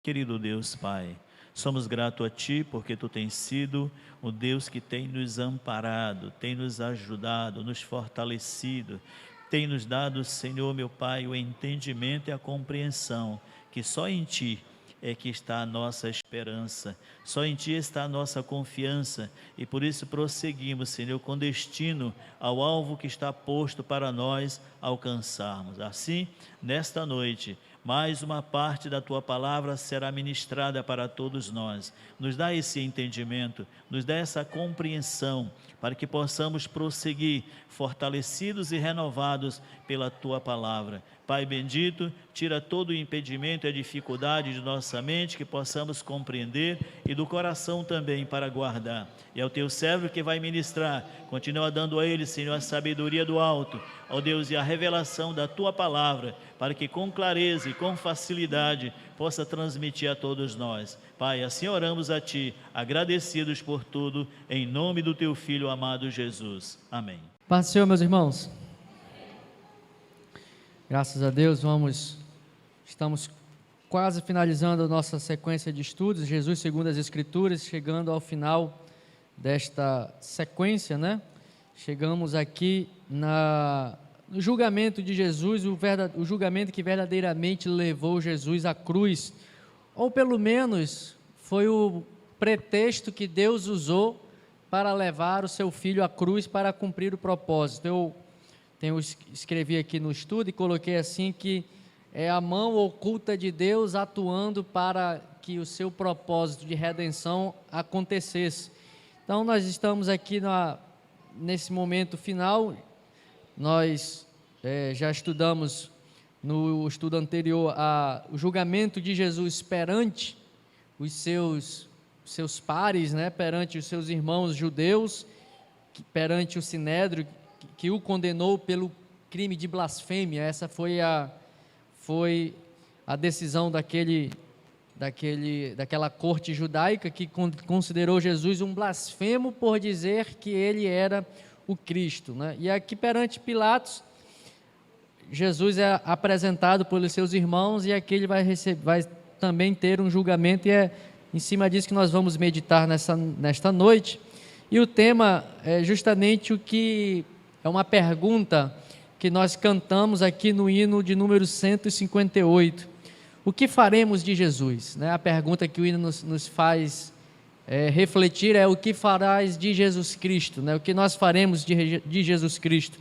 Querido Deus Pai, somos gratos a Ti porque Tu tens sido o Deus que tem nos amparado, tem nos ajudado, nos fortalecido, tem nos dado, Senhor meu Pai, o entendimento e a compreensão que só em Ti é que está a nossa esperança, só em Ti está a nossa confiança e por isso prosseguimos, Senhor, com destino ao alvo que está posto para nós alcançarmos. Assim, nesta noite, mais uma parte da Tua palavra será ministrada para todos nós. Nos dá esse entendimento, nos dá essa compreensão, para que possamos prosseguir fortalecidos e renovados pela Tua palavra. Pai bendito, tira todo o impedimento e a dificuldade de nossa mente, que possamos compreender e do coração também para guardar. E ao Teu servo que vai ministrar, continua dando a ele, Senhor, a sabedoria do alto, ó Deus, e a revelação da Tua palavra, para que com clareza e com facilidade possa transmitir a todos nós. Pai, assim oramos a Ti, agradecidos por tudo, em nome do Teu Filho amado Jesus. Amém. Paz do Senhor, meus irmãos. Graças a Deus, estamos quase finalizando a nossa sequência de estudos, Jesus segundo as Escrituras, chegando ao final desta sequência, né? Chegamos aqui no julgamento de Jesus, o julgamento que verdadeiramente levou Jesus à cruz, ou pelo menos foi o pretexto que Deus usou para levar o seu Filho à cruz para cumprir o propósito. Escrevi aqui no estudo e coloquei assim que é a mão oculta de Deus atuando para que o seu propósito de redenção acontecesse. Então nós estamos aqui nesse momento final. Nós já estudamos no estudo anterior o julgamento de Jesus perante os seus pares, né, perante os seus irmãos judeus, perante o Sinédrio, que o condenou pelo crime de blasfêmia. Essa foi a decisão daquela corte judaica que considerou Jesus um blasfemo por dizer que ele era o Cristo, né? E aqui perante Pilatos, Jesus é apresentado pelos seus irmãos e aqui ele vai também ter um julgamento, e é em cima disso que nós vamos meditar nesta noite. E o tema é justamente o que é uma pergunta que nós cantamos aqui no hino de número 158. O que faremos de Jesus? Né? A pergunta que o hino nos faz refletir é: o que farás de Jesus Cristo? Né? O que nós faremos de Jesus Cristo?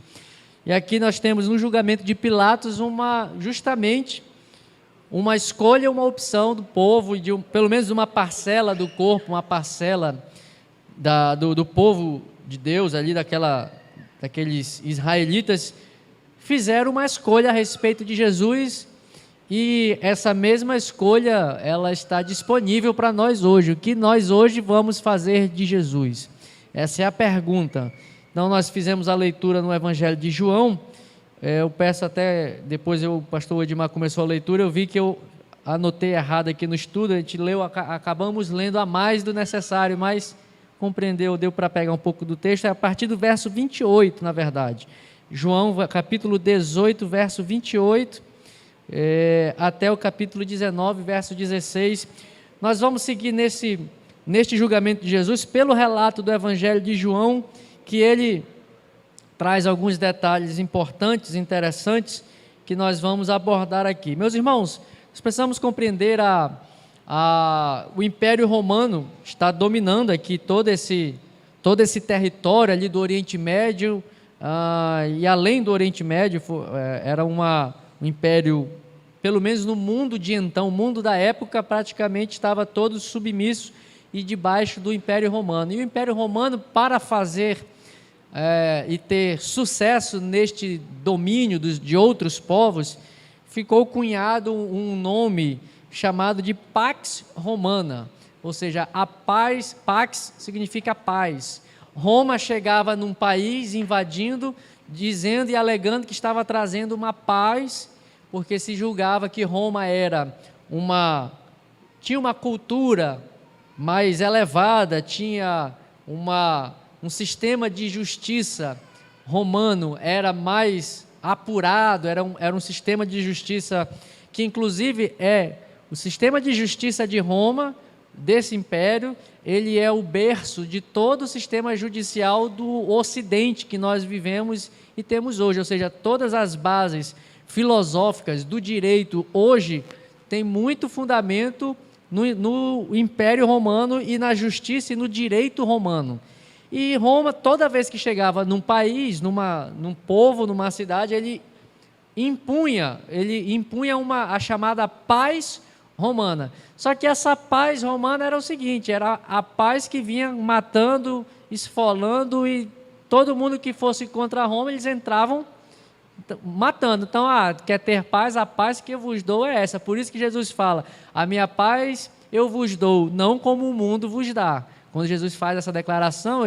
E aqui nós temos no julgamento de Pilatos justamente uma escolha, uma opção do povo, pelo menos uma parcela do corpo, uma parcela do povo de Deus ali, daqueles israelitas, fizeram uma escolha a respeito de Jesus, e essa mesma escolha ela está disponível para nós hoje. O que nós hoje vamos fazer de Jesus? Essa é a pergunta. Então nós fizemos a leitura no Evangelho de João. Eu peço até, depois o pastor Edmar começou a leitura, eu vi que eu anotei errado aqui no estudo, a gente acabamos lendo a mais do necessário, mas compreendeu, deu para pegar um pouco do texto, é a partir do verso 28, na verdade. João, capítulo 18, verso 28, até o capítulo 19, verso 16. Nós vamos seguir neste julgamento de Jesus pelo relato do Evangelho de João, que ele traz alguns detalhes importantes, interessantes, que nós vamos abordar aqui. Meus irmãos, nós precisamos compreender o Império Romano está dominando aqui todo esse território ali do Oriente Médio, e além do Oriente Médio, era um império, pelo menos no mundo de então, o mundo da época praticamente estava todo submisso e debaixo do Império Romano. E o Império Romano, para fazer e ter sucesso neste domínio de outros povos, ficou cunhado um nome chamado de Pax Romana, ou seja, a paz. Pax significa paz. Roma chegava num país invadindo, dizendo e alegando que estava trazendo uma paz, porque se julgava que Roma tinha uma cultura mais elevada, tinha um sistema de justiça romano, era mais apurado, era um sistema de justiça que inclusive O sistema de justiça de Roma, desse império, ele é o berço de todo o sistema judicial do Ocidente que nós vivemos e temos hoje, ou seja, todas as bases filosóficas do direito hoje têm muito fundamento no Império Romano e na justiça e no direito romano. E Roma, toda vez que chegava num país, num povo, numa cidade, ele impunha a chamada paz romana. Só que essa paz romana era o seguinte, era a paz que vinha matando, esfolando, e todo mundo que fosse contra Roma, eles entravam matando. Então, quer ter paz? A paz que eu vos dou é essa. Por isso que Jesus fala, a minha paz eu vos dou, não como o mundo vos dá. Quando Jesus faz essa declaração,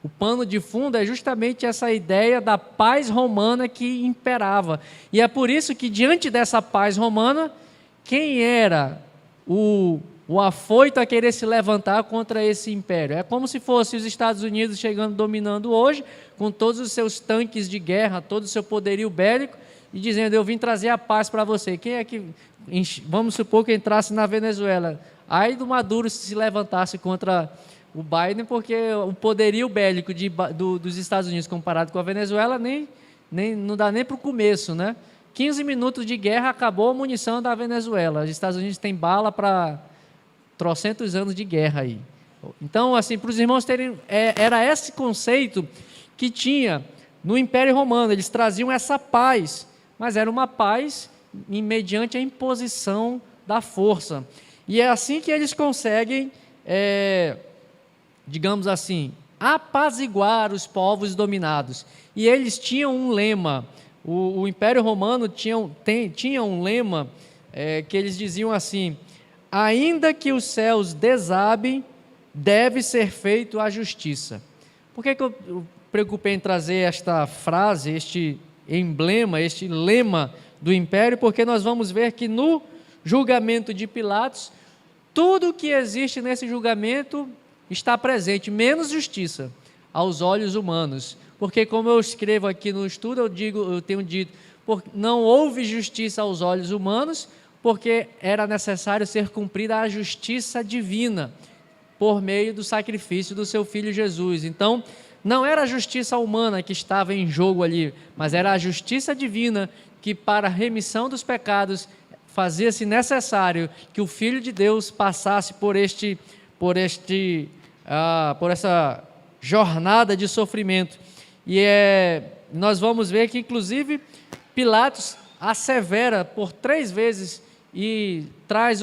o pano de fundo é justamente essa ideia da paz romana que imperava. E é por isso que, diante dessa paz romana, quem era o afoito a querer se levantar contra esse império? É como se fosse os Estados Unidos chegando, dominando hoje, com todos os seus tanques de guerra, todo o seu poderio bélico, e dizendo, eu vim trazer a paz para você. Quem é que, vamos supor que entrasse na Venezuela, aí do Maduro se levantasse contra o Biden, porque o poderio bélico dos Estados Unidos comparado com a Venezuela não dá nem para o começo, né? 15 minutos de guerra, acabou a munição da Venezuela. Os Estados Unidos têm bala para trocentos anos de guerra aí. Então, assim, para os irmãos terem... era esse conceito que tinha no Império Romano. Eles traziam essa paz, mas era uma paz mediante a imposição da força. E é assim que eles conseguem, digamos assim, apaziguar os povos dominados. E eles tinham um lema... O Império Romano tinha um lema que eles diziam assim, ainda que os céus desabem, deve ser feito a justiça. Por que eu preocupei em trazer esta frase, este emblema, este lema do Império? Porque nós vamos ver que no julgamento de Pilatos, tudo que existe nesse julgamento está presente, menos justiça aos olhos humanos. Porque, como eu escrevo aqui no estudo, eu tenho dito, não houve justiça aos olhos humanos, porque era necessário ser cumprida a justiça divina, por meio do sacrifício do seu Filho Jesus. Então, não era a justiça humana que estava em jogo ali, mas era a justiça divina que, para a remissão dos pecados, fazia-se necessário que o Filho de Deus passasse por essa jornada de sofrimento. E nós vamos ver que, inclusive, Pilatos assevera por 3 vezes e traz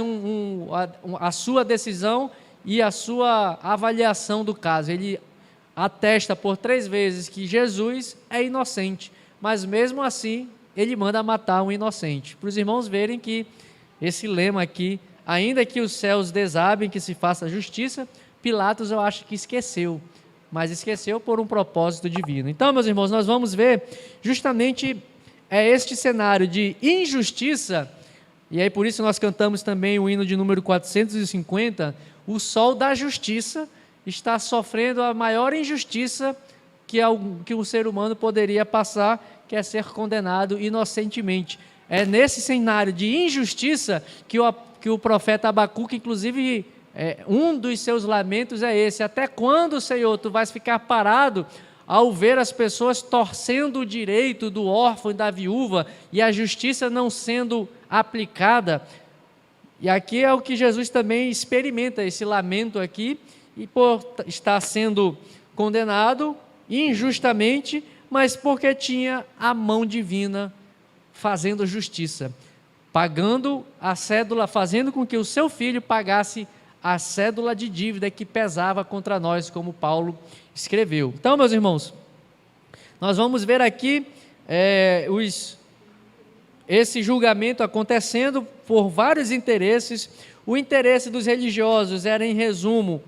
a sua decisão e a sua avaliação do caso. Ele atesta por 3 vezes que Jesus é inocente, mas mesmo assim ele manda matar um inocente. Para os irmãos verem que esse lema aqui, ainda que os céus desabem, que se faça justiça, Pilatos eu acho que esqueceu, mas esqueceu por um propósito divino. Então, meus irmãos, nós vamos ver justamente este cenário de injustiça, e aí por isso nós cantamos também o hino de número 450, o sol da justiça está sofrendo a maior injustiça que um ser humano poderia passar, que é ser condenado inocentemente. É nesse cenário de injustiça que o profeta Abacuque, inclusive, um dos seus lamentos é esse: até quando, Senhor, tu vais ficar parado ao ver as pessoas torcendo o direito do órfão e da viúva e a justiça não sendo aplicada? E aqui é o que Jesus também experimenta, esse lamento aqui, e por estar sendo condenado injustamente, mas porque tinha a mão divina fazendo justiça, pagando a cédula, fazendo com que o seu filho pagasse a cédula de dívida que pesava contra nós, como Paulo escreveu. Então, meus irmãos, nós vamos ver aqui esse julgamento acontecendo por vários interesses. O interesse dos religiosos era, em resumo,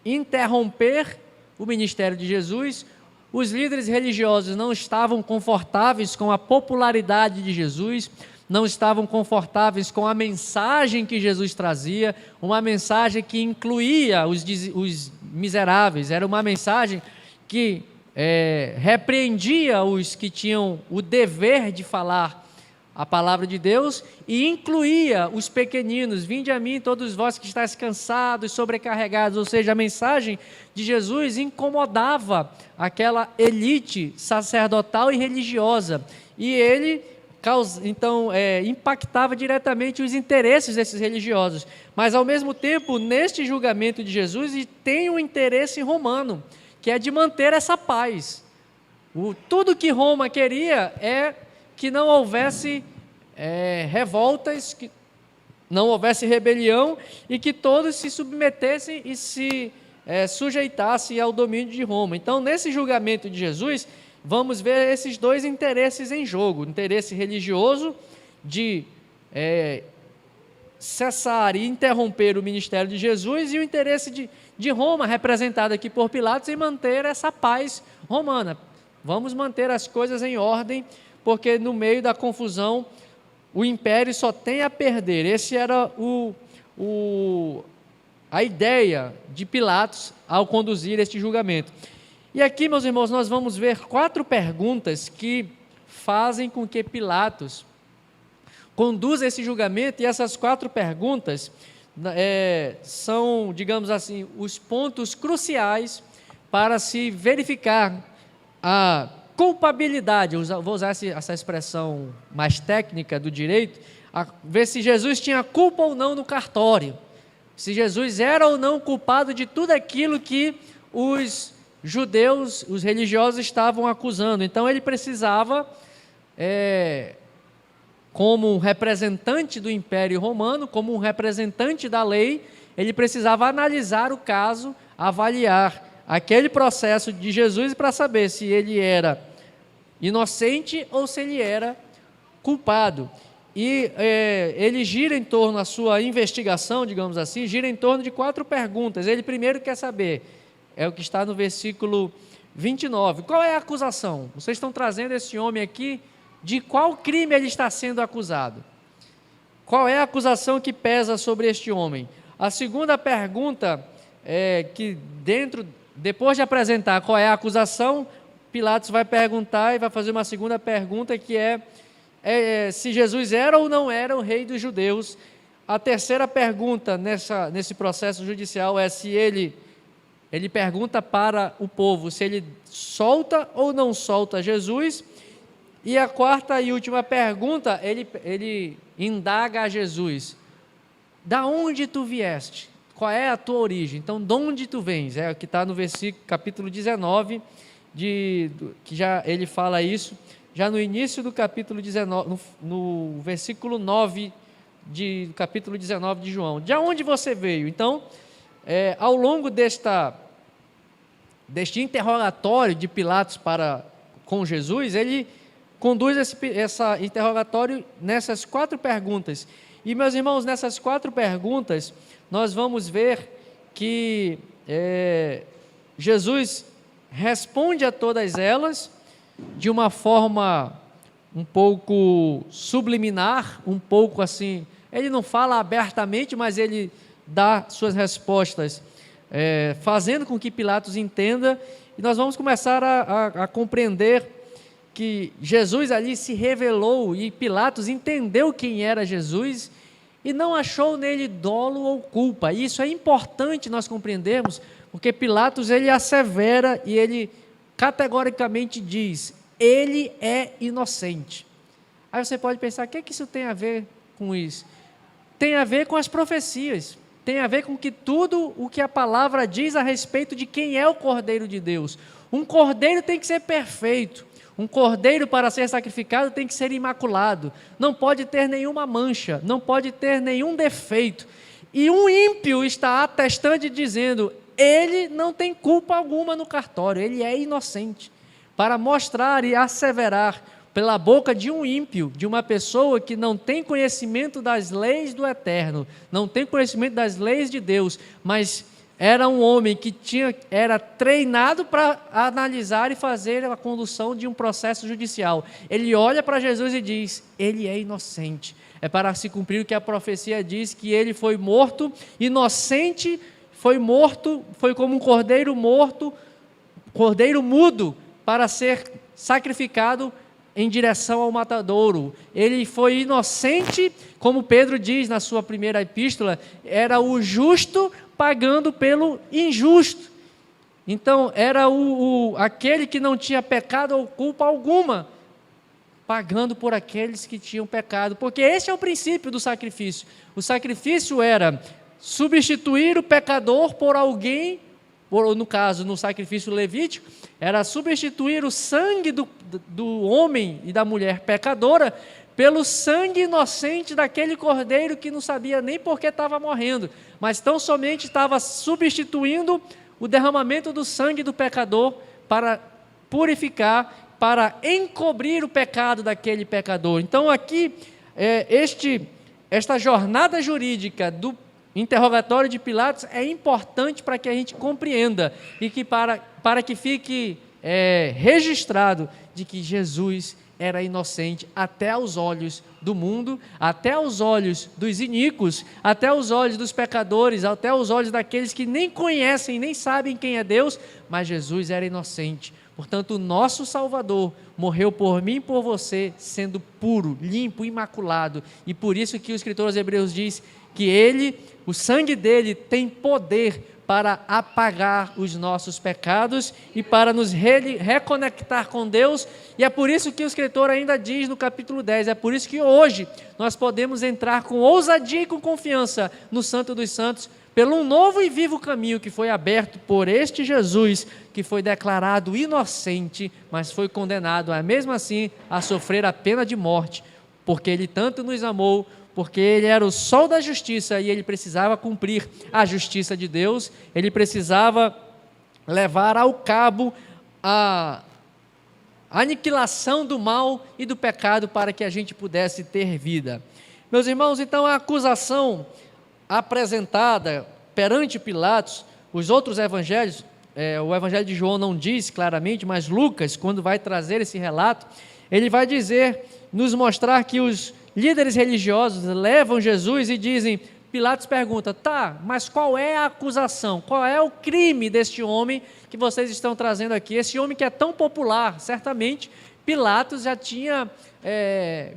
interromper o ministério de Jesus. Os líderes religiosos não estavam confortáveis com a popularidade de Jesus, não estavam confortáveis com a mensagem que Jesus trazia, uma mensagem que incluía os miseráveis, era uma mensagem que repreendia os que tinham o dever de falar a palavra de Deus e incluía os pequeninos. Vinde a mim todos vós que estáis cansados, sobrecarregados. Ou seja, a mensagem de Jesus incomodava aquela elite sacerdotal e religiosa. E ele, então, impactava diretamente os interesses desses religiosos. Mas, ao mesmo tempo, neste julgamento de Jesus, tem um interesse romano, que é de manter essa paz. Tudo que Roma queria é que não houvesse revoltas, que não houvesse rebelião e que todos se submetessem e se sujeitassem ao domínio de Roma. Então, nesse julgamento de Jesus, vamos ver esses dois interesses em jogo: o interesse religioso de cessar e interromper o ministério de Jesus e o interesse de Roma, representado aqui por Pilatos, em manter essa paz romana. Vamos manter as coisas em ordem, porque no meio da confusão o império só tem a perder. Esse era a ideia de Pilatos ao conduzir este julgamento. E aqui, meus irmãos, nós vamos ver 4 perguntas que fazem com que Pilatos conduza esse julgamento, e essas 4 perguntas são, digamos assim, os pontos cruciais para se verificar a culpabilidade. Vou usar essa expressão mais técnica do direito, ver se Jesus tinha culpa ou não no cartório, se Jesus era ou não culpado de tudo aquilo que os judeus, os religiosos estavam acusando. Então ele precisava, como um representante do Império Romano, como um representante da lei, ele precisava analisar o caso, avaliar aquele processo de Jesus para saber se ele era inocente ou se ele era culpado. E ele gira em torno, a sua investigação, digamos assim, gira em torno de 4 perguntas. Ele primeiro quer saber, é o que está no versículo 29, qual é a acusação? Vocês estão trazendo esse homem aqui, de qual crime ele está sendo acusado? Qual é a acusação que pesa sobre este homem? A segunda pergunta é que depois de apresentar qual é a acusação, Pilatos vai perguntar e vai fazer uma segunda pergunta, que é se Jesus era ou não era o rei dos judeus. A terceira pergunta nesse processo judicial é se ele pergunta para o povo se ele solta ou não solta Jesus. E a quarta e última pergunta, ele indaga a Jesus: da onde tu vieste? Qual é a tua origem? Então, de onde tu vens? É o que está no versículo, capítulo 19, que já ele fala isso, já no início do capítulo 19, no versículo 9 do capítulo 19 de João. De onde você veio? Então, ao longo deste interrogatório de Pilatos com Jesus, ele conduz esse interrogatório nessas 4 perguntas. E, meus irmãos, nessas 4 perguntas, nós vamos ver que Jesus responde a todas elas de uma forma um pouco subliminar, um pouco assim, ele não fala abertamente, mas ele dá suas respostas, fazendo com que Pilatos entenda, e nós vamos começar a compreender que Jesus ali se revelou, e Pilatos entendeu quem era Jesus, e não achou nele dolo ou culpa. Isso é importante nós compreendermos, porque Pilatos ele assevera e ele categoricamente diz: ele é inocente. Aí você pode pensar, o que isso tem a ver com isso? Tem a ver com as profecias, tem a ver com que tudo o que a palavra diz a respeito de quem é o Cordeiro de Deus. Um cordeiro tem que ser perfeito, um cordeiro para ser sacrificado tem que ser imaculado, não pode ter nenhuma mancha, não pode ter nenhum defeito. E um ímpio está atestando e dizendo: ele não tem culpa alguma no cartório, ele é inocente. Para mostrar e asseverar pela boca de um ímpio, de uma pessoa que não tem conhecimento das leis do eterno, não tem conhecimento das leis de Deus, mas era um homem que era treinado para analisar e fazer a condução de um processo judicial. Ele olha para Jesus e diz: ele é inocente. É para se cumprir o que a profecia diz, que ele foi morto, inocente, foi morto, foi como um cordeiro morto, cordeiro mudo, para ser sacrificado em direção ao matadouro. Ele foi inocente, como Pedro diz na sua primeira epístola, era o justo pagando pelo injusto. Então, era aquele que não tinha pecado ou culpa alguma, pagando por aqueles que tinham pecado, porque esse é o princípio do sacrifício. O sacrifício era substituir o pecador por alguém, no caso, no sacrifício levítico, era substituir o sangue do homem e da mulher pecadora pelo sangue inocente daquele cordeiro que não sabia nem por que estava morrendo, mas tão somente estava substituindo o derramamento do sangue do pecador para purificar, para encobrir o pecado daquele pecador. Então aqui, esta jornada jurídica do interrogatório de Pilatos é importante para que a gente compreenda e que para que fique registrado de que Jesus era inocente até aos olhos do mundo, até aos olhos dos iníquos, até aos olhos dos pecadores, até aos olhos daqueles que nem conhecem, nem sabem quem é Deus, mas Jesus era inocente. Portanto, o nosso Salvador morreu por mim e por você, sendo puro, limpo, imaculado, e por isso que o escritor aos Hebreus diz que o sangue dele tem poder para apagar os nossos pecados e para nos reconectar com Deus, e é por isso que o escritor ainda diz no capítulo 10, é por isso que hoje nós podemos entrar com ousadia e com confiança no Santo dos Santos, pelo um novo e vivo caminho que foi aberto por este Jesus, que foi declarado inocente, mas foi condenado, mesmo assim, a sofrer a pena de morte, porque ele tanto nos amou, porque ele era o sol da justiça e ele precisava cumprir a justiça de Deus, ele precisava levar ao cabo a aniquilação do mal e do pecado para que a gente pudesse ter vida. Meus irmãos, então a acusação apresentada perante Pilatos, os outros evangelhos, o evangelho de João não diz claramente, mas Lucas, quando vai trazer esse relato, ele vai nos mostrar que os líderes religiosos levam Jesus e dizem, Pilatos pergunta, mas qual é a acusação, qual é o crime deste homem que vocês estão trazendo aqui, esse homem que é tão popular? Certamente Pilatos já tinha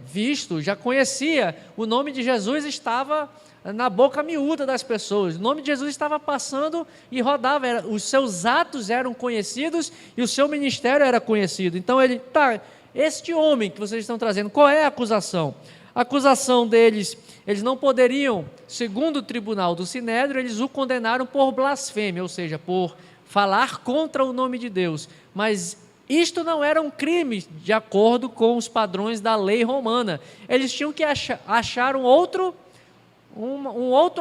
visto, já conhecia, o nome de Jesus estava na boca miúda das pessoas, o nome de Jesus estava passando e rodava, os seus atos eram conhecidos e o seu ministério era conhecido. Então ele, este homem que vocês estão trazendo, qual é a acusação? A acusação deles, eles não poderiam, segundo o tribunal do Sinédrio, eles o condenaram por blasfêmia, ou seja, por falar contra o nome de Deus, mas isto não era um crime de acordo com os padrões da lei romana, eles tinham que achar um outro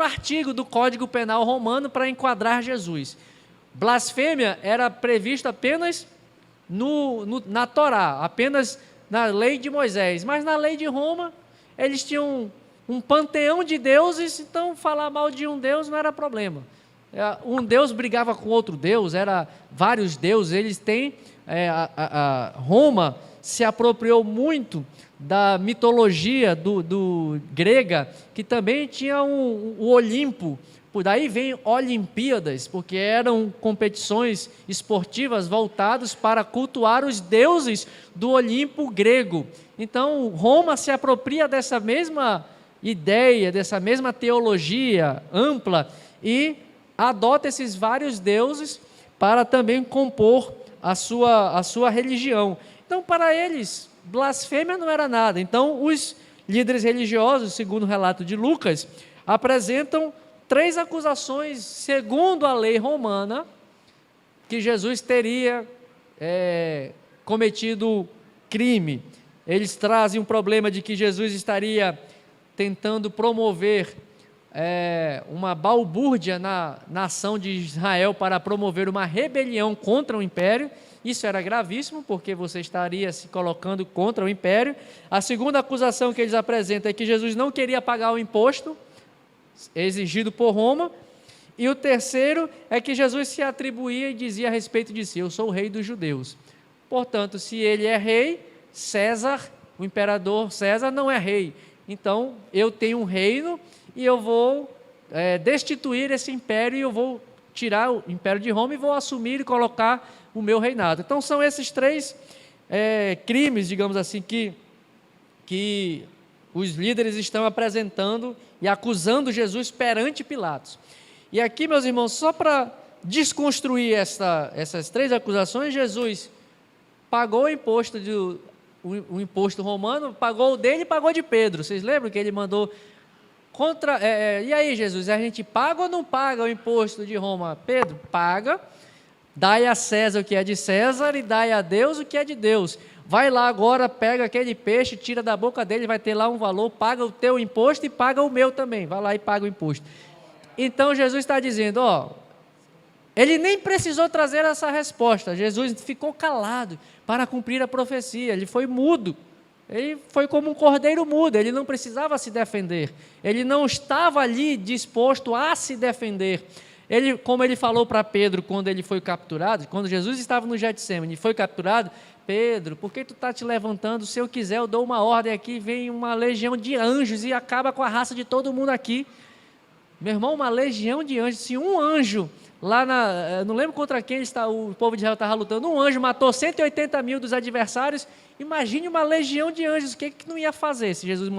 artigo do Código Penal romano para enquadrar Jesus. Blasfêmia era previsto apenas na Torá, apenas na lei de Moisés, mas na lei de Roma, eles tinham um panteão de deuses, então falar mal de um Deus não era problema. Um Deus brigava com outro Deus, era vários deuses, eles têm, Roma se apropriou muito da mitologia do grega, que também tinha o Olimpo, por daí vem Olimpíadas, porque eram competições esportivas voltadas para cultuar os deuses do Olimpo grego. Então, Roma se apropria dessa mesma ideia, dessa mesma teologia ampla e adota esses vários deuses para também compor a sua religião. Então, para eles, blasfêmia não era nada. Então, os líderes religiosos, segundo o relato de Lucas, apresentam 3 acusações, segundo a lei romana, que Jesus teria cometido crime. Eles trazem um problema de que Jesus estaria tentando promover uma balbúrdia na nação de Israel para promover uma rebelião contra o império. Isso era gravíssimo, porque você estaria se colocando contra o império. A segunda acusação que eles apresentam é que Jesus não queria pagar o imposto exigido por Roma, e o terceiro é que Jesus se atribuía e dizia a respeito de si, eu sou o rei dos judeus. Portanto, se ele é rei, César, o imperador César não é rei, então eu tenho um reino e eu vou destituir esse império e eu vou tirar o império de Roma e vou assumir e colocar o meu reinado. Então são esses 3 crimes, digamos assim, que os líderes estão apresentando e acusando Jesus perante Pilatos. E aqui, meus irmãos, só para desconstruir essas 3 acusações, Jesus pagou o imposto, o imposto romano, pagou o dele e pagou de Pedro. Vocês lembram que ele mandou e aí, Jesus, a gente paga ou não paga o imposto de Roma? Pedro, paga, dai a César o que é de César e dai a Deus o que é de Deus. Vai lá agora, pega aquele peixe, tira da boca dele, vai ter lá um valor, paga o teu imposto e paga o meu também. Vai lá e paga o imposto. Então, Jesus está dizendo, ele nem precisou trazer essa resposta. Jesus ficou calado para cumprir a profecia, ele foi mudo. Ele foi como um cordeiro mudo, ele não precisava se defender, ele não estava ali disposto a se defender. Como ele falou para Pedro quando ele foi capturado, quando Jesus estava no Getsemane e foi capturado, Pedro, por que tu está te levantando? Se eu quiser, eu dou uma ordem aqui, vem uma legião de anjos e acaba com a raça de todo mundo aqui. Meu irmão, uma legião de anjos, se um anjo, não lembro contra quem o povo de Israel estava lutando, um anjo matou 180 mil dos adversários, imagine uma legião de anjos, o que não ia fazer se Jesus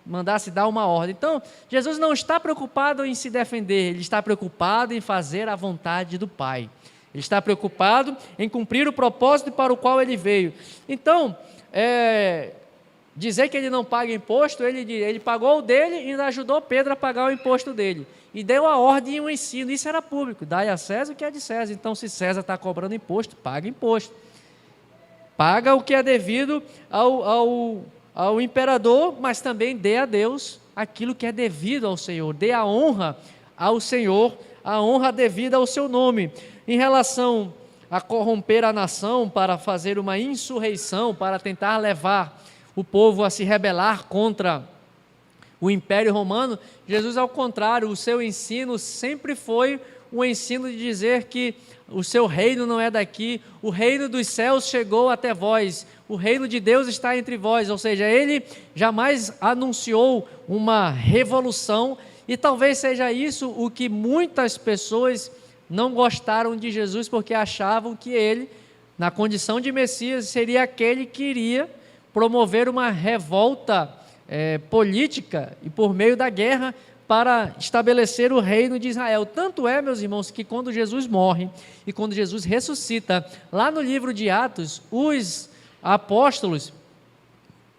mandasse dar uma ordem? Então, Jesus não está preocupado em se defender, ele está preocupado em fazer a vontade do Pai. Ele está preocupado em cumprir o propósito para o qual ele veio. Então, dizer que ele não paga imposto, ele pagou o dele e ainda ajudou Pedro a pagar o imposto dele. E deu a ordem e o ensino, isso era público, dai a César o que é de César. Então, se César está cobrando imposto, paga imposto. Paga o que é devido ao imperador, mas também dê a Deus aquilo que é devido ao Senhor. Dê a honra ao Senhor, a honra devida ao seu nome. Em relação a corromper a nação para fazer uma insurreição, para tentar levar o povo a se rebelar contra o Império Romano, Jesus, ao contrário, o seu ensino sempre foi um ensino de dizer que o seu reino não é daqui, o reino dos céus chegou até vós, o reino de Deus está entre vós, ou seja, ele jamais anunciou uma revolução, e talvez seja isso o que muitas pessoas não gostaram de Jesus, porque achavam que ele, na condição de Messias, seria aquele que iria promover uma revolta política e por meio da guerra para estabelecer o reino de Israel. Tanto é, meus irmãos, que quando Jesus morre e quando Jesus ressuscita, lá no livro de Atos, os apóstolos,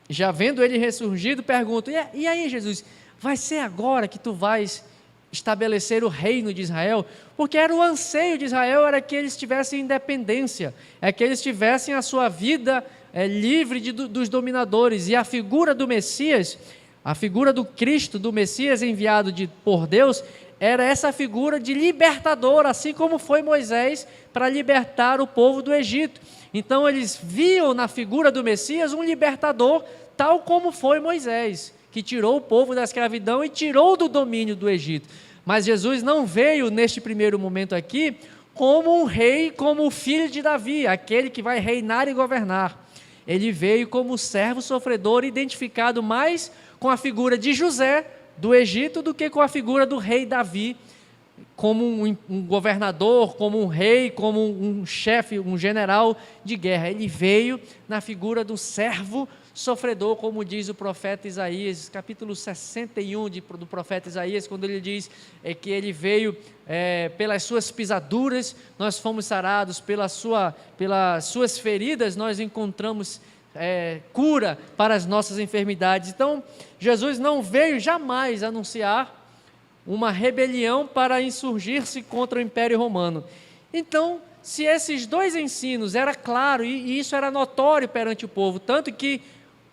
já vendo ele ressurgido, perguntam, e aí, Jesus, vai ser agora que tu vais estabelecer o reino de Israel? Porque era o anseio de Israel, era que eles tivessem independência, que eles tivessem a sua vida livre dos dominadores, e a figura do Messias, a figura do Cristo, do Messias enviado por Deus, era essa figura de libertador, assim como foi Moisés para libertar o povo do Egito. Então eles viam na figura do Messias um libertador, tal como foi Moisés, que tirou o povo da escravidão e tirou do domínio do Egito. Mas Jesus não veio neste primeiro momento aqui como um rei, como o filho de Davi, aquele que vai reinar e governar. Ele veio como servo sofredor, identificado mais com a figura de José do Egito do que com a figura do rei Davi, como um governador, como um rei, como um chefe, um general de guerra. Ele veio na figura do servo sofredor, como diz o profeta Isaías, capítulo 61 do profeta Isaías, quando ele diz que ele veio pelas suas pisaduras, nós fomos sarados, pelas suas feridas, nós encontramos cura para as nossas enfermidades. Então, Jesus não veio jamais anunciar uma rebelião para insurgir-se contra o Império Romano. Então, se esses dois ensinos era claro, e isso era notório perante o povo, tanto que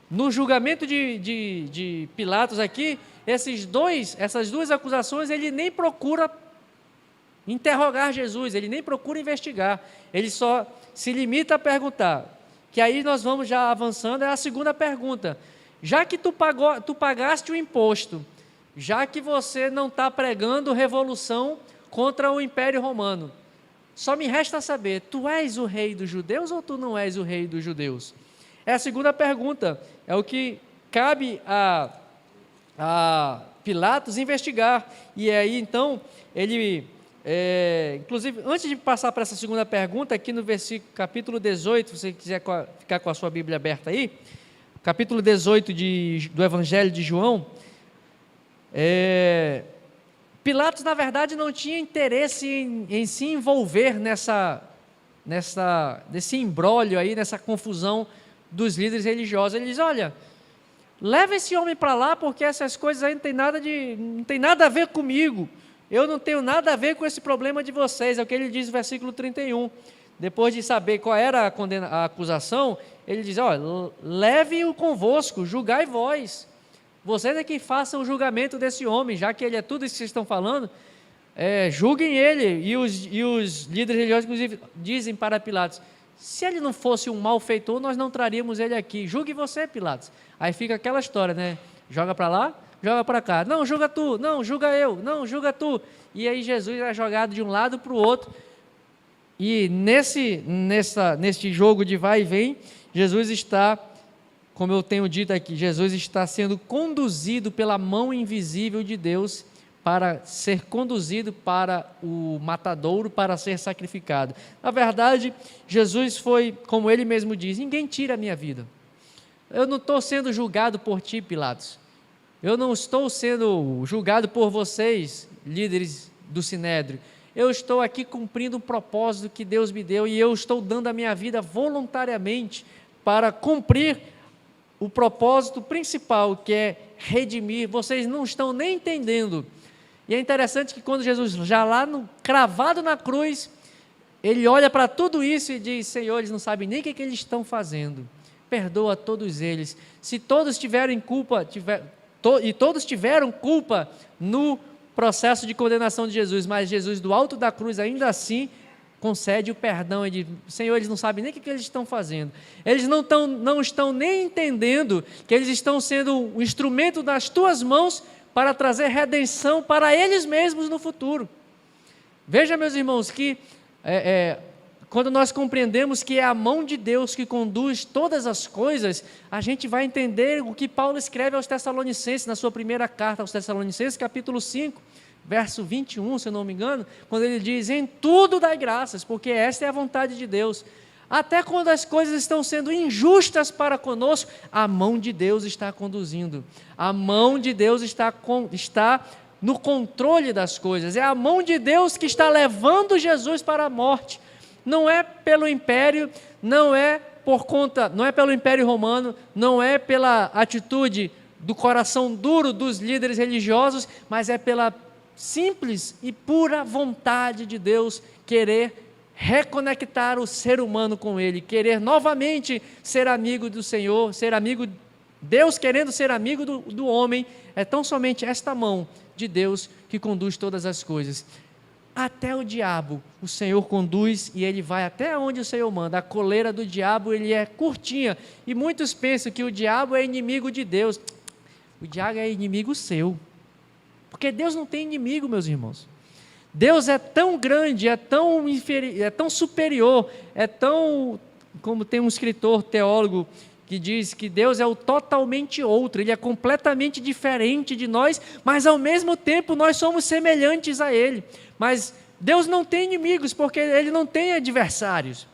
no julgamento de Pilatos aqui, essas duas acusações, ele nem procura interrogar Jesus, ele nem procura investigar, ele só se limita a perguntar, que aí nós vamos já avançando, é a segunda pergunta. Já que tu pagaste o imposto, já que você não está pregando revolução contra o Império Romano, só me resta saber, tu és o rei dos judeus ou tu não és o rei dos judeus? É a segunda pergunta, é o que cabe a Pilatos investigar. E aí então ele Inclusive, antes de passar para essa segunda pergunta, aqui no capítulo 18, se você quiser ficar com a sua Bíblia aberta aí, capítulo 18 do Evangelho de João, Pilatos, na verdade, não tinha interesse em se envolver nesse imbróglio aí, nessa confusão dos líderes religiosos. Ele diz: olha, leva esse homem para lá, porque essas coisas aí não tem nada a ver comigo. Eu não tenho nada a ver com esse problema de vocês. É o que ele diz no versículo 31. Depois de saber qual era a acusação, ele diz: olha, leve-o convosco, julgai vós. Vocês é que façam o julgamento desse homem, já que ele é tudo isso que vocês estão falando, julguem ele. E os líderes religiosos, inclusive, dizem para Pilatos: se ele não fosse um malfeitor, nós não traríamos ele aqui. Julgue você, Pilatos. Aí fica aquela história, né? Joga para lá, joga para cá. Não, julga tu. Não, julga eu. Não, julga tu. E aí Jesus é jogado de um lado para o outro. E nesse jogo de vai e vem, Jesus está, como eu tenho dito aqui, Jesus está sendo conduzido pela mão invisível de Deus para ser conduzido para o matadouro, para ser sacrificado. Na verdade, Jesus foi, como ele mesmo diz: ninguém tira a minha vida. Eu não estou sendo julgado por ti, Pilatos. Eu não estou sendo julgado por vocês, líderes do Sinédrio. Eu estou aqui cumprindo um propósito que Deus me deu, e eu estou dando a minha vida voluntariamente para cumprir o propósito principal, que é redimir. Vocês não estão nem entendendo. E é interessante que quando Jesus, já lá cravado na cruz, ele olha para tudo isso e diz: Senhor, eles não sabem nem o que eles estão fazendo. Perdoa todos eles. Se todos tiverem culpa, e todos tiveram culpa no processo de condenação de Jesus, mas Jesus, do alto da cruz, ainda assim concede o perdão. Ele diz: Senhor, eles não sabem nem o que eles estão fazendo. Eles não estão nem entendendo que eles estão sendo um instrumento das tuas mãos para trazer redenção para eles mesmos no futuro. Veja, meus irmãos, que quando nós compreendemos que é a mão de Deus que conduz todas as coisas, a gente vai entender o que Paulo escreve aos Tessalonicenses, na sua primeira carta aos Tessalonicenses, capítulo 5, verso 21, se eu não me engano, quando ele diz: em tudo dai graças, porque esta é a vontade de Deus. Até quando as coisas estão sendo injustas para conosco, a mão de Deus está conduzindo. A mão de Deus está no controle das coisas. É a mão de Deus que está levando Jesus para a morte. Não é pelo império, não é pelo império romano, não é pela atitude do coração duro dos líderes religiosos, mas é pela simples e pura vontade de Deus querer reconectar o ser humano com Ele, querer novamente ser amigo do Senhor, Deus querendo ser amigo do homem. É tão somente esta mão de Deus que conduz todas as coisas. Até o diabo, o Senhor conduz, e ele vai até onde o Senhor manda. A coleira do diabo, ele é curtinha, e muitos pensam que o diabo é inimigo de Deus. O diabo é inimigo seu, porque Deus não tem inimigo, meus irmãos. Deus é tão grande, é tão superior, como tem um escritor teólogo que diz que Deus é o totalmente outro, Ele é completamente diferente de nós, mas ao mesmo tempo nós somos semelhantes a Ele. Mas Deus não tem inimigos, porque Ele não tem adversários.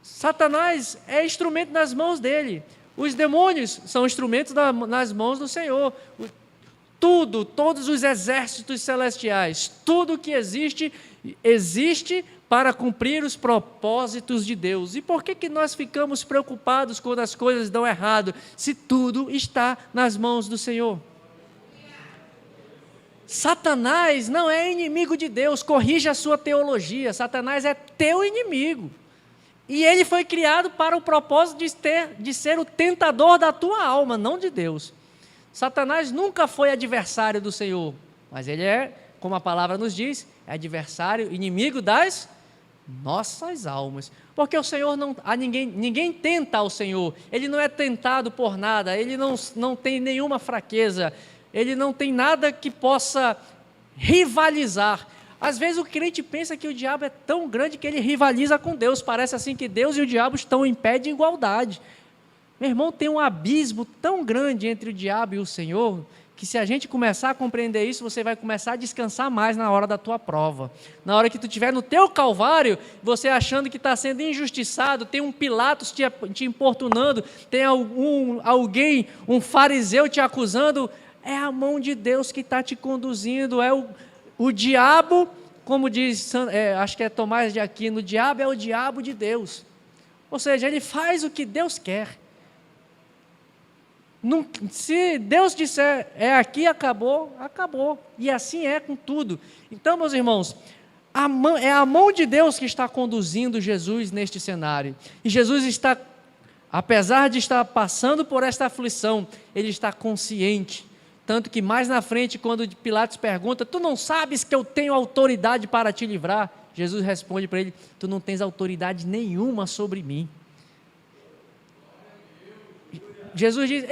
Satanás é instrumento nas mãos dele, os demônios são instrumentos nas mãos do Senhor. Todos os exércitos celestiais, tudo que existe para cumprir os propósitos de Deus. E por que nós ficamos preocupados quando as coisas dão errado, se tudo está nas mãos do Senhor? Satanás não é inimigo de Deus, corrija a sua teologia. Satanás é teu inimigo. E ele foi criado para o propósito de ser o tentador da tua alma, não de Deus. Satanás nunca foi adversário do Senhor, mas ele é, como a palavra nos diz, é adversário, inimigo das nossas almas. Porque o Senhor ninguém tenta ao Senhor, Ele não é tentado por nada, Ele não tem nenhuma fraqueza, Ele não tem nada que possa rivalizar. Às vezes o crente pensa que o diabo é tão grande que ele rivaliza com Deus, parece assim que Deus e o diabo estão em pé de igualdade. Meu irmão, tem um abismo tão grande entre o diabo e o Senhor, que se a gente começar a compreender isso, você vai começar a descansar mais na hora da tua prova. Na hora que tu estiver no teu calvário, você achando que está sendo injustiçado, tem um Pilatos te importunando, tem alguém, um fariseu te acusando, é a mão de Deus que está te conduzindo, é o diabo, como diz, acho que é Tomás de Aquino, o diabo é o diabo de Deus. Ou seja, ele faz o que Deus quer. Não, se Deus disser é aqui, acabou, acabou. E assim é com tudo. Então, meus irmãos, é a mão de Deus que está conduzindo Jesus neste cenário. E Jesus está, apesar de estar passando por esta aflição, ele está consciente. Tanto que mais na frente, quando Pilatos pergunta, tu não sabes que eu tenho autoridade para te livrar? Jesus responde para ele, tu não tens autoridade nenhuma sobre mim. Jesus diz,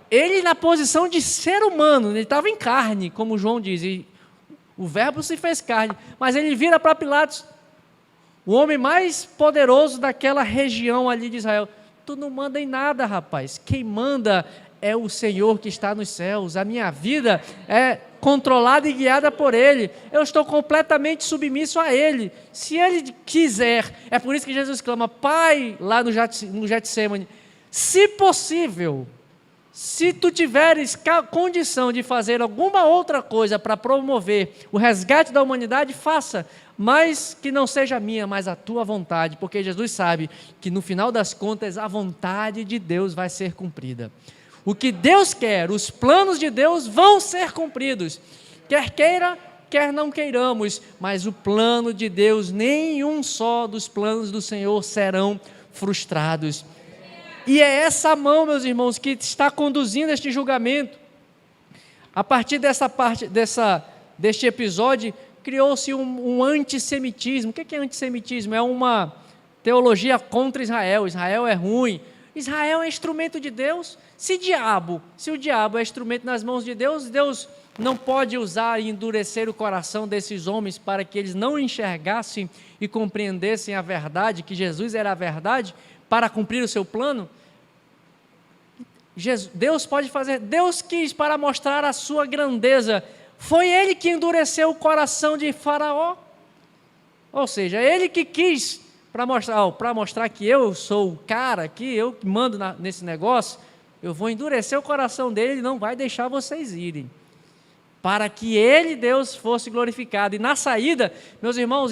ele na posição de ser humano, ele estava em carne, como João diz, e o verbo se fez carne, mas ele vira para Pilatos, o homem mais poderoso daquela região ali de Israel, tu não manda em nada, rapaz, quem manda é o Senhor que está nos céus, a minha vida é controlada e guiada por Ele, eu estou completamente submisso a Ele, se Ele quiser, é por isso que Jesus clama, Pai, lá no Getsemane, se possível, se tu tiveres condição de fazer alguma outra coisa para promover o resgate da humanidade, faça, mas que não seja a minha, mas a tua vontade, porque Jesus sabe que no final das contas a vontade de Deus vai ser cumprida. O que Deus quer, os planos de Deus vão ser cumpridos, quer queira, quer não queiramos, mas o plano de Deus, nenhum só dos planos do Senhor serão frustrados. E é essa mão, meus irmãos, que está conduzindo este julgamento. A partir deste episódio, criou-se um antissemitismo. O que é antissemitismo? É uma teologia contra Israel. Israel é ruim. Israel é instrumento de Deus. Se o diabo é instrumento nas mãos de Deus, Deus não pode usar e endurecer o coração desses homens para que eles não enxergassem e compreendessem a verdade, que Jesus era a verdade, para cumprir o seu plano. Deus pode fazer, Deus quis para mostrar a sua grandeza, foi Ele que endureceu o coração de Faraó, ou seja, Ele que quis, para mostrar que eu sou o cara, que eu mando nesse negócio, eu vou endurecer o coração dele, Ele não vai deixar vocês irem, para que Ele, Deus, fosse glorificado. E na saída, meus irmãos,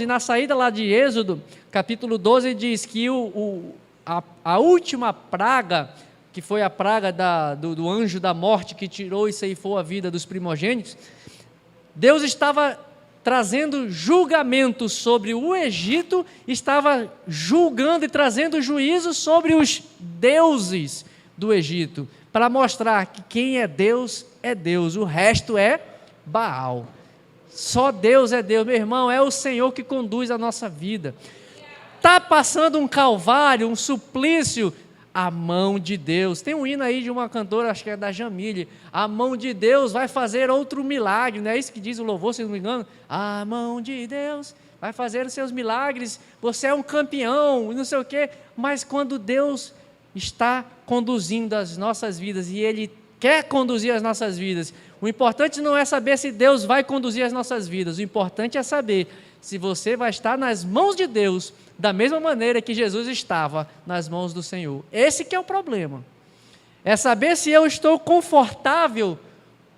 lá de Êxodo, capítulo 12, diz que a última praga, que foi a praga do anjo da morte que tirou e ceifou a vida dos primogênitos, Deus estava trazendo julgamento sobre o Egito, estava julgando e trazendo juízo sobre os deuses do Egito, para mostrar que quem é Deus, o resto é Baal. Só Deus é Deus, meu irmão, é o Senhor que conduz a nossa vida. Está passando um calvário, um suplício, a mão de Deus, tem um hino aí de uma cantora, acho que é da Jamile, a mão de Deus vai fazer outro milagre, não é isso que diz o louvor, se não me engano, a mão de Deus vai fazer os seus milagres, você é um campeão, não sei o quê, mas quando Deus está conduzindo as nossas vidas, e Ele quer conduzir as nossas vidas, o importante não é saber se Deus vai conduzir as nossas vidas, o importante é saber se você vai estar nas mãos de Deus, da mesma maneira que Jesus estava nas mãos do Senhor. Esse que é o problema, é saber se eu estou confortável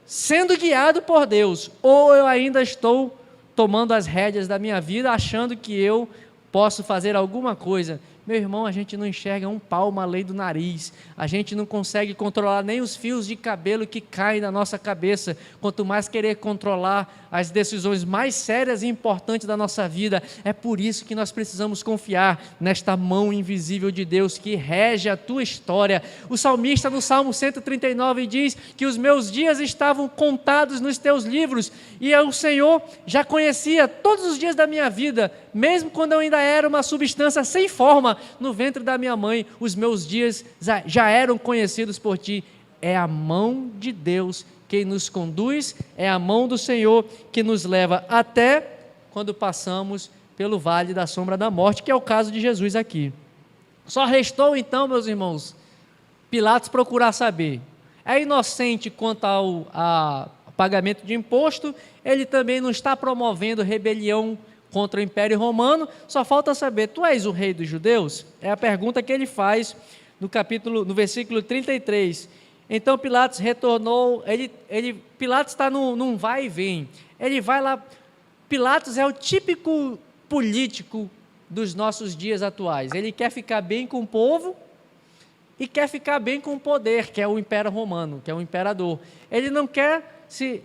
sendo guiado por Deus, ou eu ainda estou tomando as rédeas da minha vida, achando que eu posso fazer alguma coisa. Meu irmão, a gente não enxerga um palmo além do nariz, a gente não consegue controlar nem os fios de cabelo que caem na nossa cabeça, quanto mais querer controlar as decisões mais sérias e importantes da nossa vida. É por isso que nós precisamos confiar nesta mão invisível de Deus que rege a tua história. O salmista no Salmo 139 diz que os meus dias estavam contados nos teus livros, e o Senhor já conhecia todos os dias da minha vida, mesmo quando eu ainda era uma substância sem forma, no ventre da minha mãe, os meus dias já eram conhecidos por ti. É a mão de Deus quem nos conduz, é a mão do Senhor que nos leva até quando passamos pelo vale da sombra da morte, que é o caso de Jesus aqui. Só restou então, meus irmãos, Pilatos procurar saber, é inocente quanto ao pagamento de imposto, ele também não está promovendo rebelião contra o Império Romano. Só falta saber, tu és o rei dos judeus? É a pergunta que ele faz no versículo 33. Então Pilatos retornou, Pilatos está num vai e vem, ele vai lá. Pilatos é o típico político dos nossos dias atuais, ele quer ficar bem com o povo e quer ficar bem com o poder, que é o Império Romano, que é o imperador. Ele não quer se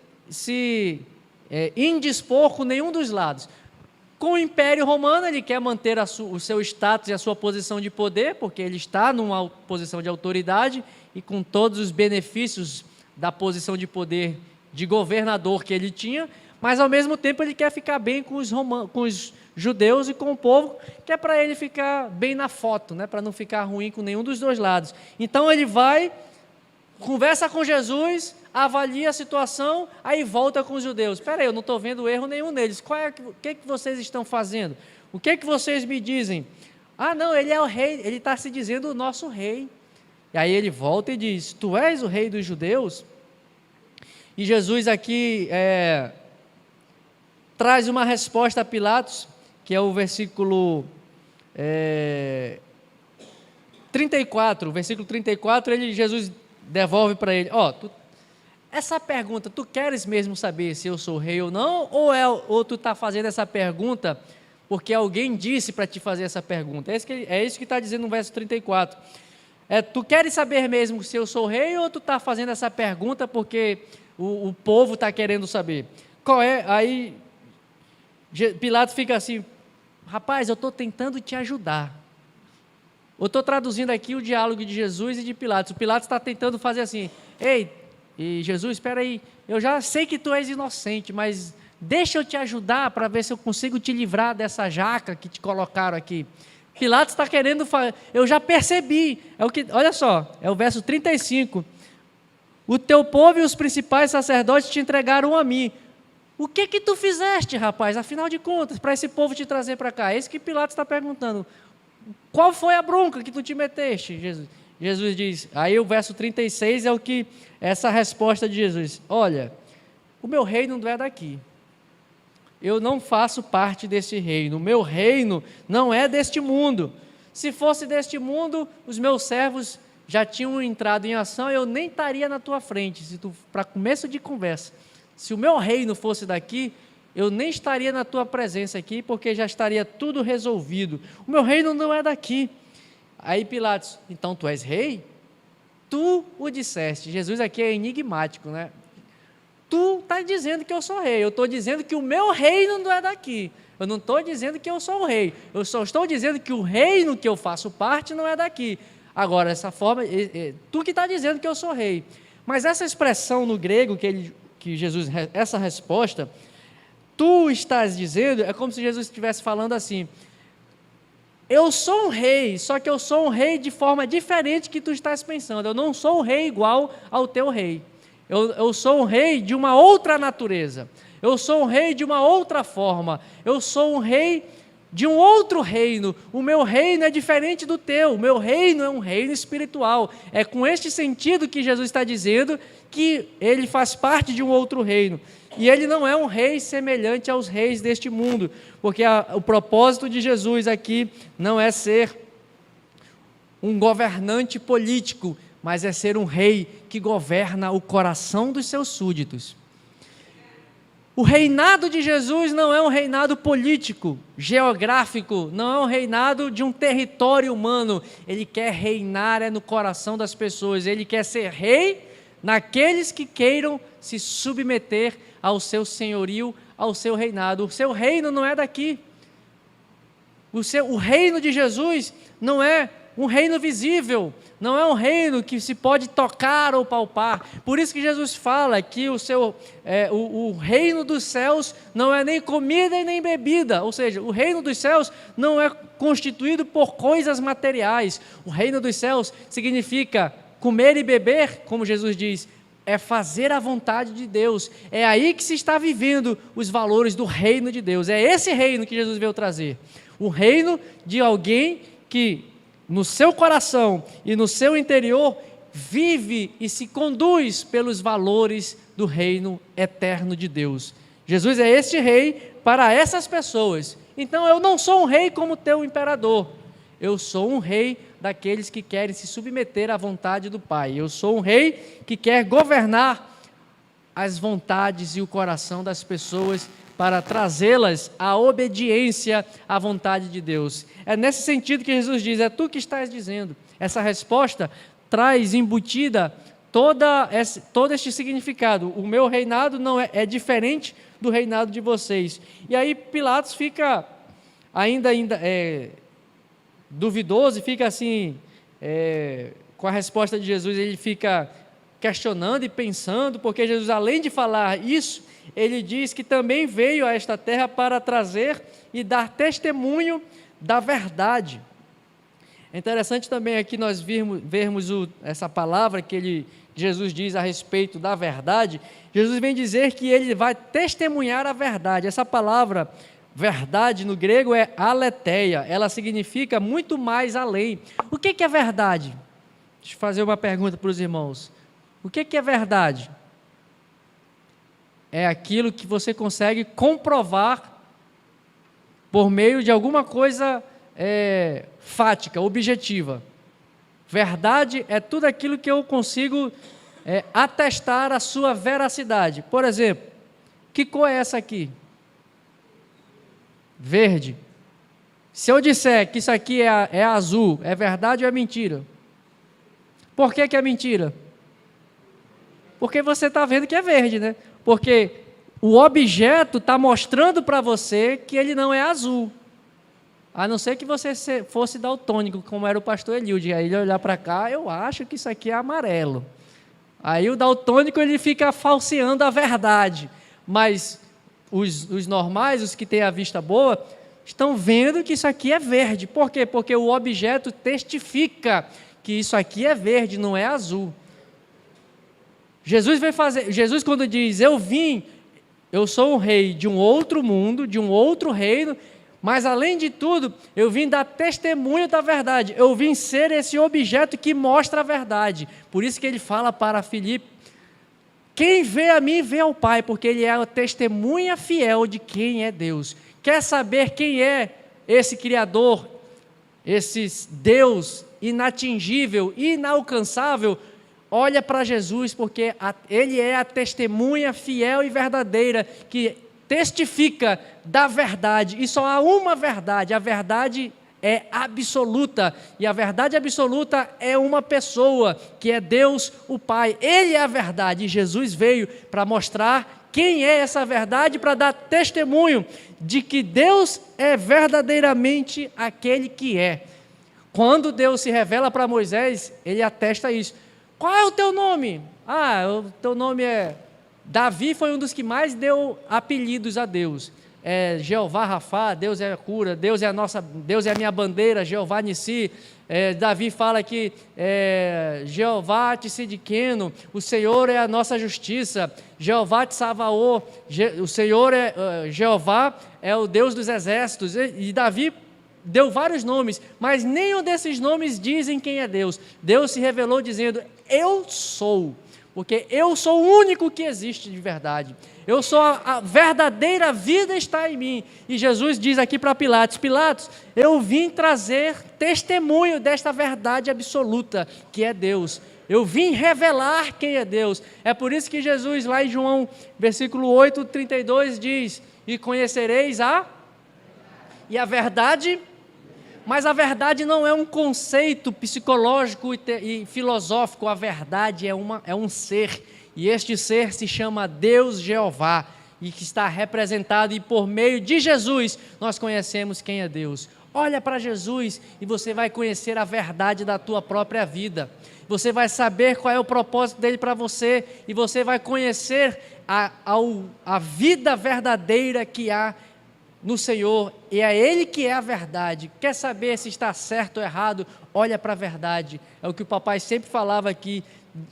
indispor com nenhum dos lados. Com o Império Romano, ele quer manter o seu status e a sua posição de poder, porque ele está numa posição de autoridade e com todos os benefícios da posição de poder de governador que ele tinha, mas ao mesmo tempo ele quer ficar bem com os judeus e com o povo, que é para ele ficar bem na foto, né? Para não ficar ruim com nenhum dos dois lados. Então ele vai, conversa com Jesus, avalia a situação, aí volta com os judeus. Espera aí, eu não estou vendo erro nenhum neles. O que vocês estão fazendo? O que vocês me dizem? Ah, não, ele é o rei, ele está se dizendo o nosso rei. E aí ele volta e diz, tu és o rei dos judeus? E Jesus aqui traz uma resposta a Pilatos, que é o versículo 34, versículo 34, Jesus devolve para ele, essa pergunta, tu queres mesmo saber se eu sou rei ou não, ou tu está fazendo essa pergunta porque alguém disse para te fazer essa pergunta? É isso que está dizendo no verso 34. Tu queres saber mesmo se eu sou rei, ou tu está fazendo essa pergunta porque o povo está querendo saber? Qual é? Aí Pilatos fica assim, rapaz, eu estou tentando te ajudar. Eu estou traduzindo aqui o diálogo de Jesus e de Pilatos. O Pilatos está tentando fazer assim, e Jesus, espera aí, eu já sei que tu és inocente, mas deixa eu te ajudar para ver se eu consigo te livrar dessa jaca que te colocaram aqui. Pilatos está querendo fazer, eu já percebi, olha só, é o verso 35, o teu povo e os principais sacerdotes te entregaram a mim. O que tu fizeste, rapaz, afinal de contas, para esse povo te trazer para cá? É isso que Pilatos está perguntando. Qual foi a bronca que tu te meteste, Jesus? Jesus diz, aí o verso 36 essa resposta de Jesus, olha, o meu reino não é daqui, eu não faço parte desse reino, o meu reino não é deste mundo. Se fosse deste mundo, os meus servos já tinham entrado em ação, eu nem estaria na tua frente, para começo de conversa. Se o meu reino fosse daqui, eu nem estaria na tua presença aqui, porque já estaria tudo resolvido. O meu reino não é daqui. Aí Pilatos, então tu és rei? Tu o disseste. Jesus aqui é enigmático, né? Tu está dizendo que eu sou rei, eu estou dizendo que o meu reino não é daqui. Eu não estou dizendo que eu sou o rei, eu só estou dizendo que o reino que eu faço parte não é daqui. Agora, essa forma, tu que está dizendo que eu sou rei. Mas essa expressão no grego, que Jesus, essa resposta, tu estás dizendo, é como se Jesus estivesse falando assim, eu sou um rei, só que eu sou um rei de forma diferente que tu estás pensando, eu não sou um rei igual ao teu rei, eu sou um rei de uma outra natureza, eu sou um rei de uma outra forma, eu sou um rei de um outro reino, o meu reino é diferente do teu, o meu reino é um reino espiritual. É com este sentido que Jesus está dizendo que ele faz parte de um outro reino, e ele não é um rei semelhante aos reis deste mundo, porque o propósito de Jesus aqui não é ser um governante político, mas é ser um rei que governa o coração dos seus súditos. O reinado de Jesus não é um reinado político, geográfico, não é um reinado de um território humano. Ele quer reinar no coração das pessoas, ele quer ser rei naqueles que queiram se submeter ao seu senhorio, ao seu reinado. O seu reino não é daqui. O reino de Jesus não é um reino visível, não é um reino que se pode tocar ou palpar. Por isso que Jesus fala que o reino dos céus não é nem comida e nem bebida, ou seja, o reino dos céus não é constituído por coisas materiais. O reino dos céus significa comer e beber, como Jesus diz, é fazer a vontade de Deus. É aí que se está vivendo os valores do reino de Deus. É esse reino que Jesus veio trazer. O reino de alguém que no seu coração e no seu interior vive e se conduz pelos valores do reino eterno de Deus. Jesus é este rei para essas pessoas. Então eu não sou um rei como teu imperador, eu sou um rei daqueles que querem se submeter à vontade do Pai. Eu sou um rei que quer governar as vontades e o coração das pessoas para trazê-las à obediência à vontade de Deus. É nesse sentido que Jesus diz: é tu que estás dizendo. Essa resposta traz embutida todo este significado. O meu reinado não é diferente do reinado de vocês. E aí Pilatos fica ainda duvidoso e fica assim, com a resposta de Jesus, ele fica questionando e pensando, porque Jesus, além de falar isso, ele diz que também veio a esta terra para trazer e dar testemunho da verdade. É interessante também aqui nós vermos essa palavra que Jesus diz a respeito da verdade. Jesus vem dizer que ele vai testemunhar a verdade. Essa palavra verdade no grego é aletheia, ela significa muito mais além. O que é verdade? Deixa eu fazer uma pergunta para os irmãos. O que é verdade? É aquilo que você consegue comprovar por meio de alguma coisa fática, objetiva. Verdade é tudo aquilo que eu consigo atestar a sua veracidade. Por exemplo, que cor é essa aqui? Verde. Se eu disser que isso aqui é azul, é verdade ou é mentira? Por que é mentira? Porque você está vendo que é verde, né? Porque o objeto está mostrando para você que ele não é azul. A não ser que você fosse daltônico, como era o pastor Elilde. Aí ele olhar para cá, eu acho que isso aqui é amarelo. Aí o daltônico ele fica falseando a verdade. Mas os normais, os que têm a vista boa, estão vendo que isso aqui é verde. Por quê? Porque o objeto testifica que isso aqui é verde, não é azul. Jesus quando diz, eu sou um rei de um outro mundo, de um outro reino, mas além de tudo, eu vim dar testemunho da verdade, eu vim ser esse objeto que mostra a verdade. Por isso que ele fala para Filipe, quem vê a mim, vê ao Pai, porque ele é a testemunha fiel de quem é Deus. Quer saber quem é esse Criador, esse Deus inatingível, inalcançável? Olha para Jesus, porque ele é a testemunha fiel e verdadeira, que testifica da verdade, e só há uma verdade, a verdade é absoluta, e a verdade absoluta é uma pessoa, que é Deus o Pai, ele é a verdade, e Jesus veio para mostrar quem é essa verdade, para dar testemunho de que Deus é verdadeiramente aquele que é. Quando Deus se revela para Moisés, ele atesta isso. Qual é o teu nome? O teu nome é... Davi foi um dos que mais deu apelidos a Deus. Jeová Rafá, Deus é a cura, Deus é a minha bandeira, Jeová Nissi. Davi fala que Jeová Tsidkenu, o Senhor é a nossa justiça, Jeová Tsavaô, o Senhor Jeová é o Deus dos exércitos. E Davi deu vários nomes, mas nenhum desses nomes dizem quem é Deus. Deus se revelou dizendo, eu sou, porque eu sou o único que existe de verdade. Eu sou a verdadeira vida está em mim. E Jesus diz aqui para Pilatos, Pilatos, eu vim trazer testemunho desta verdade absoluta, que é Deus. Eu vim revelar quem é Deus. É por isso que Jesus, lá em João, versículo 8, 32, diz, e conhecereis e a verdade... Mas a verdade não é um conceito psicológico e filosófico, a verdade é um ser, e este ser se chama Deus Jeová, e que está representado, e por meio de Jesus nós conhecemos quem é Deus. Olha para Jesus e você vai conhecer a verdade da tua própria vida, você vai saber qual é o propósito dele para você, e você vai conhecer a vida verdadeira que há no Senhor, e é Ele que é a verdade. Quer saber se está certo ou errado? Olha para a verdade. É o que o papai sempre falava aqui.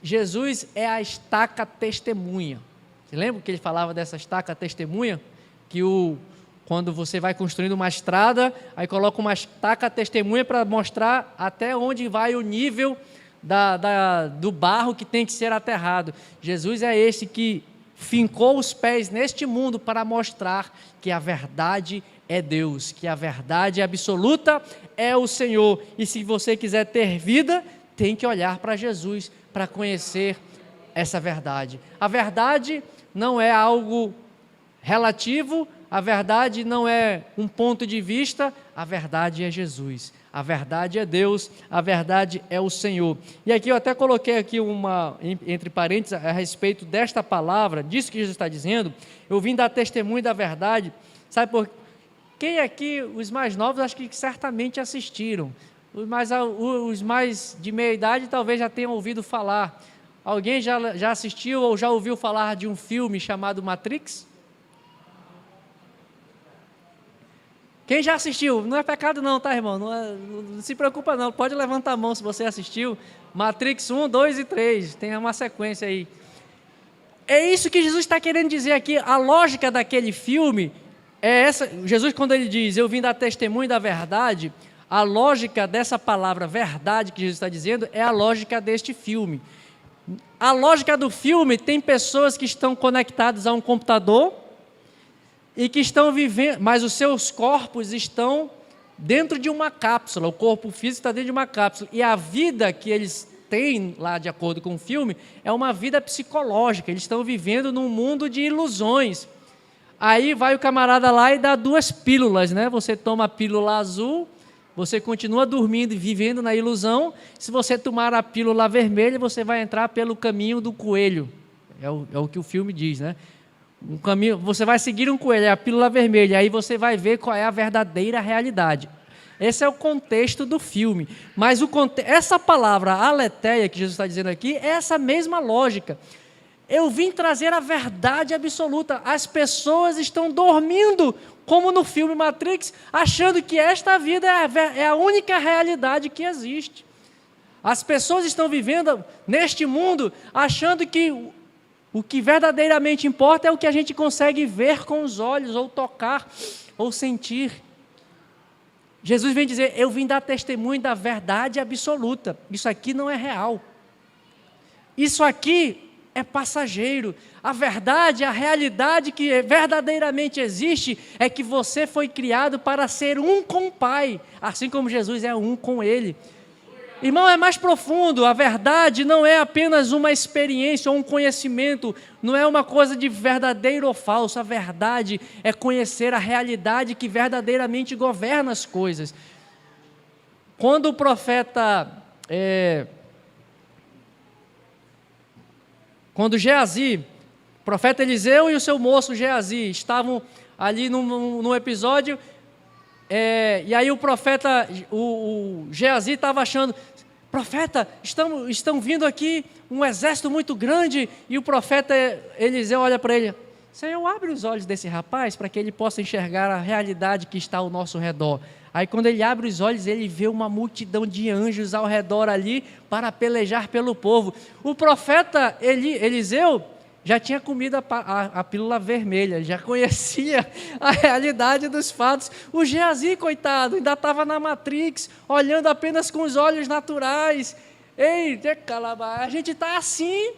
Jesus é a estaca testemunha. Você lembra que ele falava dessa estaca testemunha? Que quando você vai construindo uma estrada, aí coloca uma estaca testemunha para mostrar até onde vai o nível do barro que tem que ser aterrado. Jesus é esse que fincou os pés neste mundo para mostrar que a verdade é Deus, que a verdade absoluta é o Senhor. E se você quiser ter vida, tem que olhar para Jesus para conhecer essa verdade. A verdade não é algo relativo, a verdade não é um ponto de vista, a verdade é Jesus. A verdade é Deus, a verdade é o Senhor. E aqui eu até coloquei aqui entre parênteses, a respeito desta palavra, disso que Jesus está dizendo. Eu vim dar testemunho da verdade. Sabe por quem aqui, os mais novos, acho que certamente assistiram. Os mais de meia idade talvez já tenham ouvido falar. Alguém já assistiu ou já ouviu falar de um filme chamado Matrix? Quem já assistiu? Não é pecado não, tá, irmão? Não se preocupa não, pode levantar a mão se você assistiu. Matrix 1, 2 e 3, tem uma sequência aí. É isso que Jesus está querendo dizer aqui. A lógica daquele filme é essa. Jesus, quando ele diz, eu vim dar testemunho da verdade, a lógica dessa palavra verdade que Jesus está dizendo é a lógica deste filme. A lógica do filme tem pessoas que estão conectadas a um computador e que estão vivendo, mas os seus corpos estão dentro de uma cápsula, o corpo físico está dentro de uma cápsula, e a vida que eles têm lá, de acordo com o filme, é uma vida psicológica, eles estão vivendo num mundo de ilusões. Aí vai o camarada lá e dá 2 pílulas, né? Você toma a pílula azul, você continua dormindo e vivendo na ilusão. Se você tomar a pílula vermelha, você vai entrar pelo caminho do coelho, é o que o filme diz, né? Um caminho, você vai seguir um coelho, é a pílula vermelha, aí você vai ver qual é a verdadeira realidade. Esse é o contexto do filme. Mas essa palavra aletheia que Jesus está dizendo aqui é essa mesma lógica. Eu vim trazer a verdade absoluta. As pessoas estão dormindo, como no filme Matrix, achando que esta vida é a única realidade que existe. As pessoas estão vivendo neste mundo achando que o que verdadeiramente importa é o que a gente consegue ver com os olhos, ou tocar, ou sentir. Jesus vem dizer, eu vim dar testemunho da verdade absoluta. Isso aqui não é real. Isso aqui é passageiro. A verdade, a realidade que verdadeiramente existe é que você foi criado para ser um com o Pai, assim como Jesus é um com Ele. Irmão, é mais profundo. A verdade não é apenas uma experiência ou um conhecimento, não é uma coisa de verdadeiro ou falso. A verdade é conhecer a realidade que verdadeiramente governa as coisas. Quando o profeta, quando Geazi, o profeta Eliseu e o seu moço Geazi estavam ali num episódio, e aí o profeta, o Geazi estava achando, profeta, estão vindo aqui um exército muito grande, e o profeta Eliseu olha para ele, Senhor, abre os olhos desse rapaz para que ele possa enxergar a realidade que está ao nosso redor. Aí quando ele abre os olhos, ele vê uma multidão de anjos ao redor ali para pelejar pelo povo. O profeta Eliseu já tinha comido a pílula vermelha, já conhecia a realidade dos fatos. O Geazi, coitado, ainda estava na Matrix, olhando apenas com os olhos naturais. Ei, a gente está assim.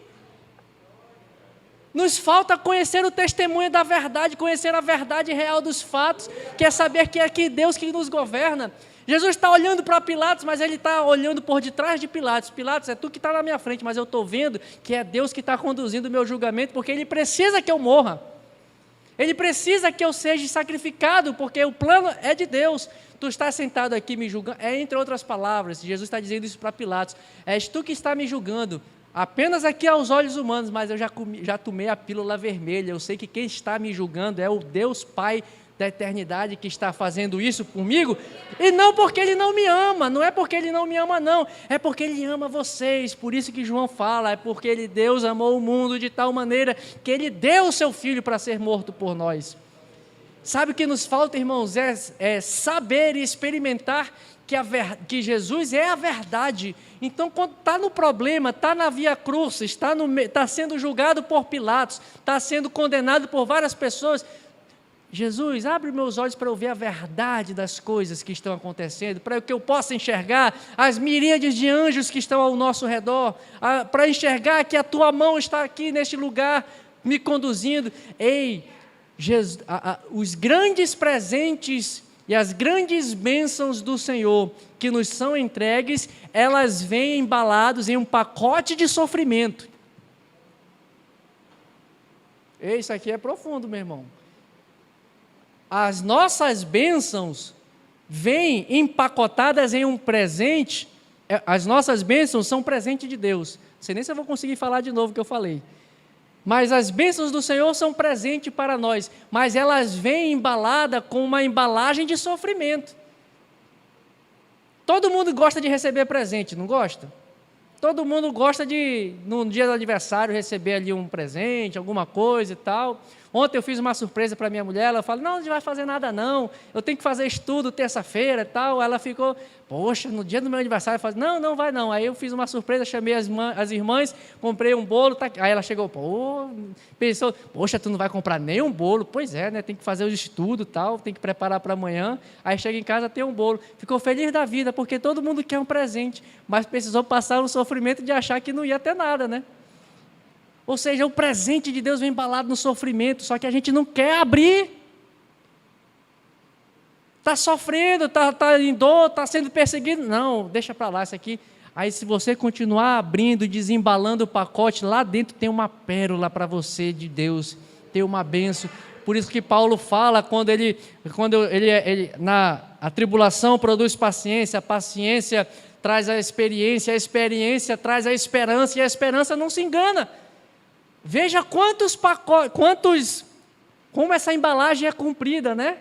Nos falta conhecer o testemunho da verdade, conhecer a verdade real dos fatos, que é saber que é aqui Deus que nos governa. Jesus está olhando para Pilatos, mas ele está olhando por detrás de Pilatos. Pilatos, é tu que está na minha frente, mas eu estou vendo que é Deus que está conduzindo o meu julgamento, porque Ele precisa que eu morra. Ele precisa que eu seja sacrificado, porque o plano é de Deus. Tu estás sentado aqui me julgando, entre outras palavras, Jesus está dizendo isso para Pilatos, és tu que está me julgando, apenas aqui aos olhos humanos, mas eu já tomei a pílula vermelha, eu sei que quem está me julgando é o Deus Pai da eternidade que está fazendo isso comigo, e não porque Ele não me ama, não é porque Ele não me ama não, é porque Ele ama vocês, por isso que João fala, é porque Deus amou o mundo de tal maneira que Ele deu o Seu Filho para ser morto por nós. Sabe o que nos falta, irmãos, é saber e experimentar que Jesus é a verdade. Então, quando está no problema, está na via crucis, está sendo julgado por Pilatos, está sendo condenado por várias pessoas, Jesus, abre meus olhos para eu ver a verdade das coisas que estão acontecendo, para que eu possa enxergar as miríades de anjos que estão ao nosso redor, para enxergar que a tua mão está aqui neste lugar, me conduzindo. Ei, Jesus, os grandes presentes e as grandes bênçãos do Senhor que nos são entregues, elas vêm embalados em um pacote de sofrimento. Ei, isso aqui é profundo, meu irmão. As nossas bênçãos vêm empacotadas em um presente. As nossas bênçãos são presente de Deus. Não sei nem se eu vou conseguir falar de novo o que eu falei. Mas as bênçãos do Senhor são presente para nós, mas elas vêm embaladas com uma embalagem de sofrimento. Todo mundo gosta de receber presente, não gosta? Todo mundo gosta de, no dia do aniversário, receber ali um presente, alguma coisa e tal. Ontem eu fiz uma surpresa para minha mulher, ela falou, não vai fazer nada não, eu tenho que fazer estudo terça-feira e tal. Ela ficou, poxa, no dia do meu aniversário, eu falei, não vai não. Aí eu fiz uma surpresa, chamei as irmãs, comprei um bolo, tá... Aí ela chegou, pensou, poxa, tu não vai comprar nem um bolo? Pois é, né, tem que fazer o estudo e tal, tem que preparar para amanhã. Aí chega em casa, tem um bolo. Ficou feliz da vida, porque todo mundo quer um presente, mas precisou passar o sofrimento de achar que não ia ter nada, né? Ou seja, o presente de Deus vem embalado no sofrimento, só que a gente não quer abrir. Está sofrendo, está em dor, está sendo perseguido. Não, deixa para lá isso aqui. Aí se você continuar abrindo, desembalando o pacote, lá dentro tem uma pérola para você de Deus, tem uma bênção. Por isso que Paulo fala, quando ele a tribulação produz paciência, a paciência traz a experiência traz a esperança, e a esperança não se engana. Veja quantos pacotes, como essa embalagem é comprida, né?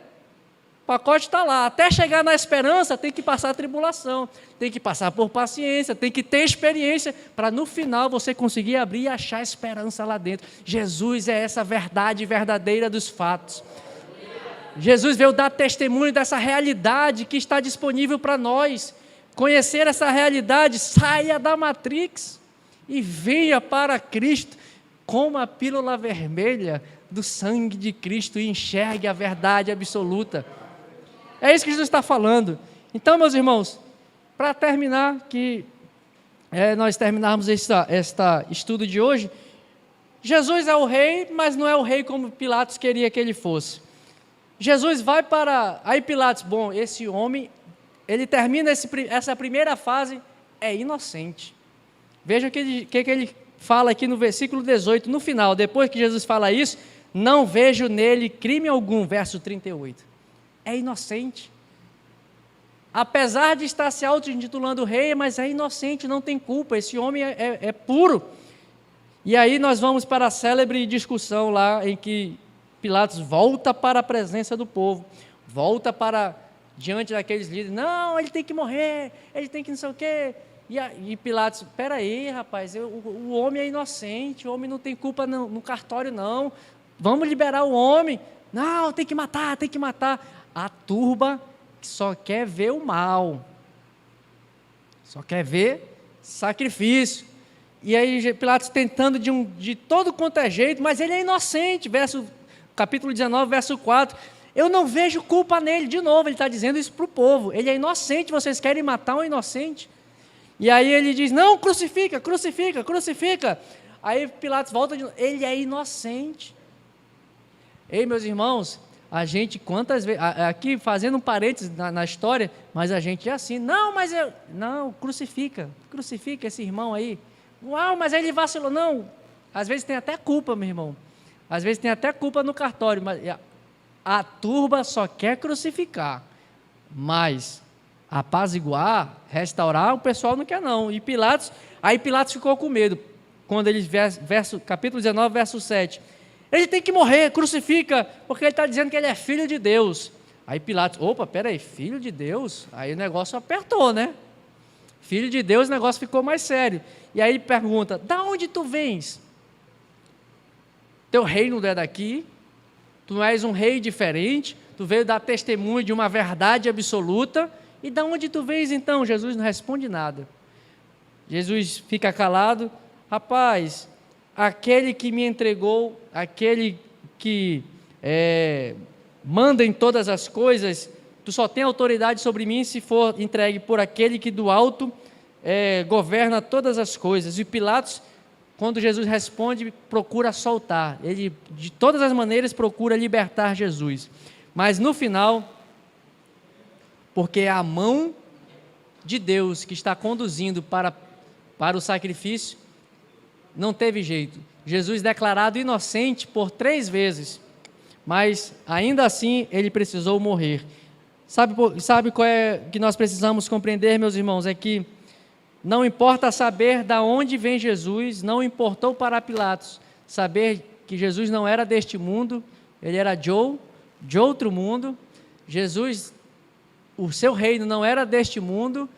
O pacote está lá, até chegar na esperança tem que passar a tribulação, tem que passar por paciência, tem que ter experiência, para no final você conseguir abrir e achar esperança lá dentro. Jesus é essa verdade verdadeira dos fatos. Jesus veio dar testemunho dessa realidade que está disponível para nós. Conhecer essa realidade, saia da Matrix e venha para Cristo, como a pílula vermelha do sangue de Cristo, e enxergue a verdade absoluta. É isso que Jesus está falando. Então, meus irmãos, para terminar, nós terminarmos esta estudo de hoje, Jesus é o rei, mas não é o rei como Pilatos queria que ele fosse. Jesus vai para... Aí Pilatos, esse homem, ele termina essa primeira fase, é inocente. Veja o que ele fala aqui no versículo 18, no final, depois que Jesus fala isso, não vejo nele crime algum, verso 38. É inocente. Apesar de estar se auto-intitulando rei, mas é inocente, não tem culpa, esse homem é puro. E aí nós vamos para a célebre discussão lá, em que Pilatos volta para a presença do povo, volta para diante daqueles líderes, não, ele tem que morrer, ele tem que não sei o quê. E Pilatos, espera aí, rapaz, o homem é inocente, o homem não tem culpa no cartório, não. Vamos liberar o homem. Não, tem que matar, tem que matar. A turba só quer ver o mal, só quer ver sacrifício. E aí Pilatos tentando de todo quanto é jeito, mas ele é inocente, capítulo 19, verso 4. Eu não vejo culpa nele. De novo, ele está dizendo isso para o povo. Ele é inocente, vocês querem matar um inocente? E aí ele diz, não, crucifica. Aí Pilatos volta de novo, ele é inocente. Ei, meus irmãos, a gente quantas vezes, aqui fazendo um parênteses na história, mas a gente é assim, não, crucifica esse irmão aí. Uau, mas aí ele vacilou. Não, às vezes tem até culpa, meu irmão. Às vezes tem até culpa no cartório, mas a turba só quer crucificar, mas apaziguar, restaurar, o pessoal não quer não. E Pilatos ficou com medo, quando ele, capítulo 19, verso 7, ele tem que morrer, crucifica, porque ele está dizendo que ele é filho de Deus. Aí Pilatos, peraí, filho de Deus? Aí o negócio apertou, né? Filho de Deus, o negócio ficou mais sério. E aí ele pergunta, da onde tu vens? Teu reino não é daqui, tu não és um rei diferente, tu veio dar testemunho de uma verdade absoluta, e da onde tu vens então? Jesus não responde nada. Jesus fica calado, rapaz, aquele que me entregou, aquele que manda em todas as coisas, tu só tem autoridade sobre mim se for entregue por aquele que do alto governa todas as coisas. E Pilatos, quando Jesus responde, procura soltar. Ele, de todas as maneiras, procura libertar Jesus. Mas no final, porque é a mão de Deus que está conduzindo para o sacrifício, não teve jeito. Jesus declarado inocente por 3 vezes, mas ainda assim ele precisou morrer. Sabe qual é que nós precisamos compreender, meus irmãos? É que não importa saber de onde vem Jesus, não importou para Pilatos saber que Jesus não era deste mundo, ele era de outro mundo. Jesus, o seu reino não era deste mundo,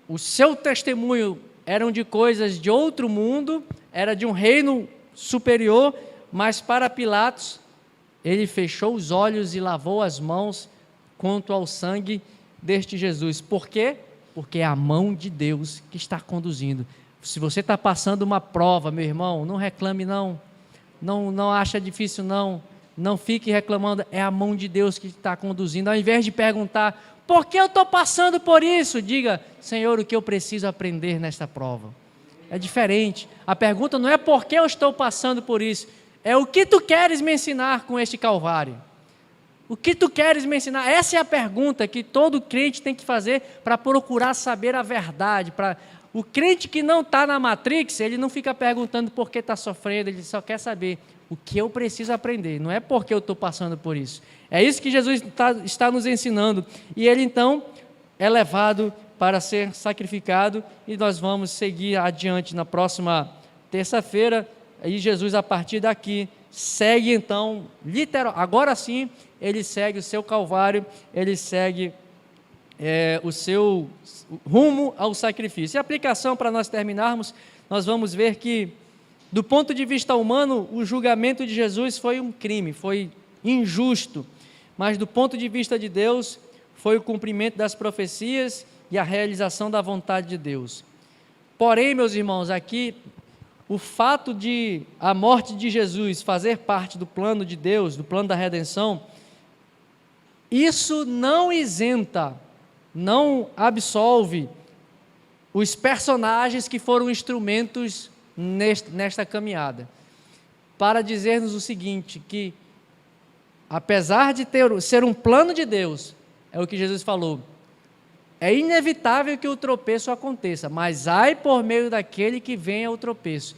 o seu testemunho eram de coisas de outro mundo, era de um reino superior, mas para Pilatos, ele fechou os olhos e lavou as mãos quanto ao sangue deste Jesus. Por quê? Porque é a mão de Deus que está conduzindo. Se você está passando uma prova, meu irmão, não reclame não acha difícil não fique reclamando, é a mão de Deus que está conduzindo. Ao invés de perguntar, por que eu estou passando por isso? Diga, Senhor, o que eu preciso aprender nesta prova? É diferente. A pergunta não é por que eu estou passando por isso, é o que tu queres me ensinar com este Calvário. O que tu queres me ensinar? Essa é a pergunta que todo crente tem que fazer para procurar saber a verdade. O crente que não está na Matrix, ele não fica perguntando por que está sofrendo, ele só quer saber o que eu preciso aprender, não é porque eu estou passando por isso. É isso que Jesus está nos ensinando. E ele então é levado para ser sacrificado, e nós vamos seguir adiante na próxima terça-feira. E Jesus, a partir daqui, segue então, agora sim, ele segue o seu Calvário, ele segue o seu rumo ao sacrifício. E a aplicação, para nós terminarmos, nós vamos ver que, do ponto de vista humano, o julgamento de Jesus foi um crime, foi injusto, mas do ponto de vista de Deus, foi o cumprimento das profecias e a realização da vontade de Deus. Porém, meus irmãos, aqui, o fato de a morte de Jesus fazer parte do plano de Deus, do plano da redenção, isso não isenta, não absolve os personagens que foram instrumentos nesta caminhada, para dizer-nos o seguinte, que apesar de ser um plano de Deus, é o que Jesus falou, é inevitável que o tropeço aconteça, mas ai por meio daquele que venha o tropeço.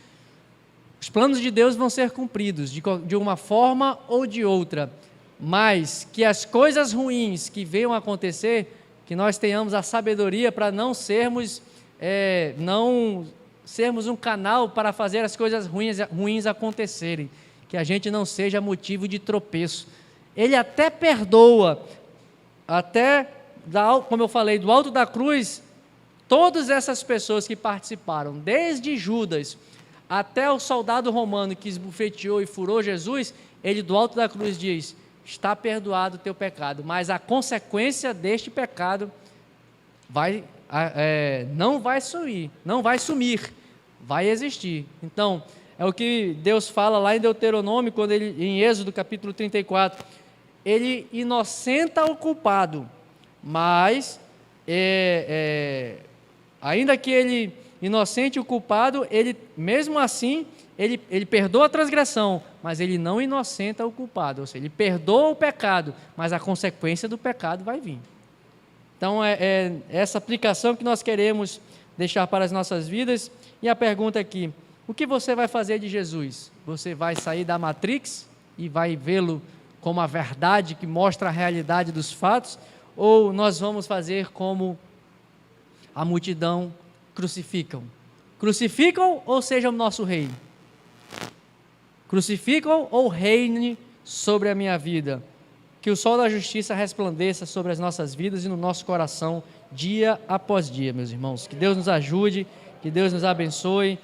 Os planos de Deus vão ser cumpridos de uma forma ou de outra, mas que as coisas ruins que venham a acontecer, que nós tenhamos a sabedoria para não sermos um canal para fazer as coisas ruins acontecerem, que a gente não seja motivo de tropeço. Ele até perdoa, como eu falei, do alto da cruz, todas essas pessoas que participaram, desde Judas até o soldado romano que esbofeteou e furou Jesus, ele do alto da cruz diz, está perdoado o teu pecado, mas a consequência deste pecado não vai sumir, vai existir. Então, é o que Deus fala lá em Deuteronômio, em Êxodo capítulo 34, ele inocenta o culpado, mas ainda que ele inocente o culpado, ele mesmo assim, ele perdoa a transgressão, mas ele não inocenta o culpado, ou seja, ele perdoa o pecado, mas a consequência do pecado vai vir. Então, é essa aplicação que nós queremos deixar para as nossas vidas. E a pergunta aqui, o que você vai fazer de Jesus? Você vai sair da Matrix e vai vê-lo como a verdade que mostra a realidade dos fatos? Ou nós vamos fazer como a multidão crucificam? Crucificam ou seja o nosso rei? Crucificam ou reine sobre a minha vida? Que o sol da justiça resplandeça sobre as nossas vidas e no nosso coração, dia após dia, meus irmãos. Que Deus nos ajude, que Deus nos abençoe.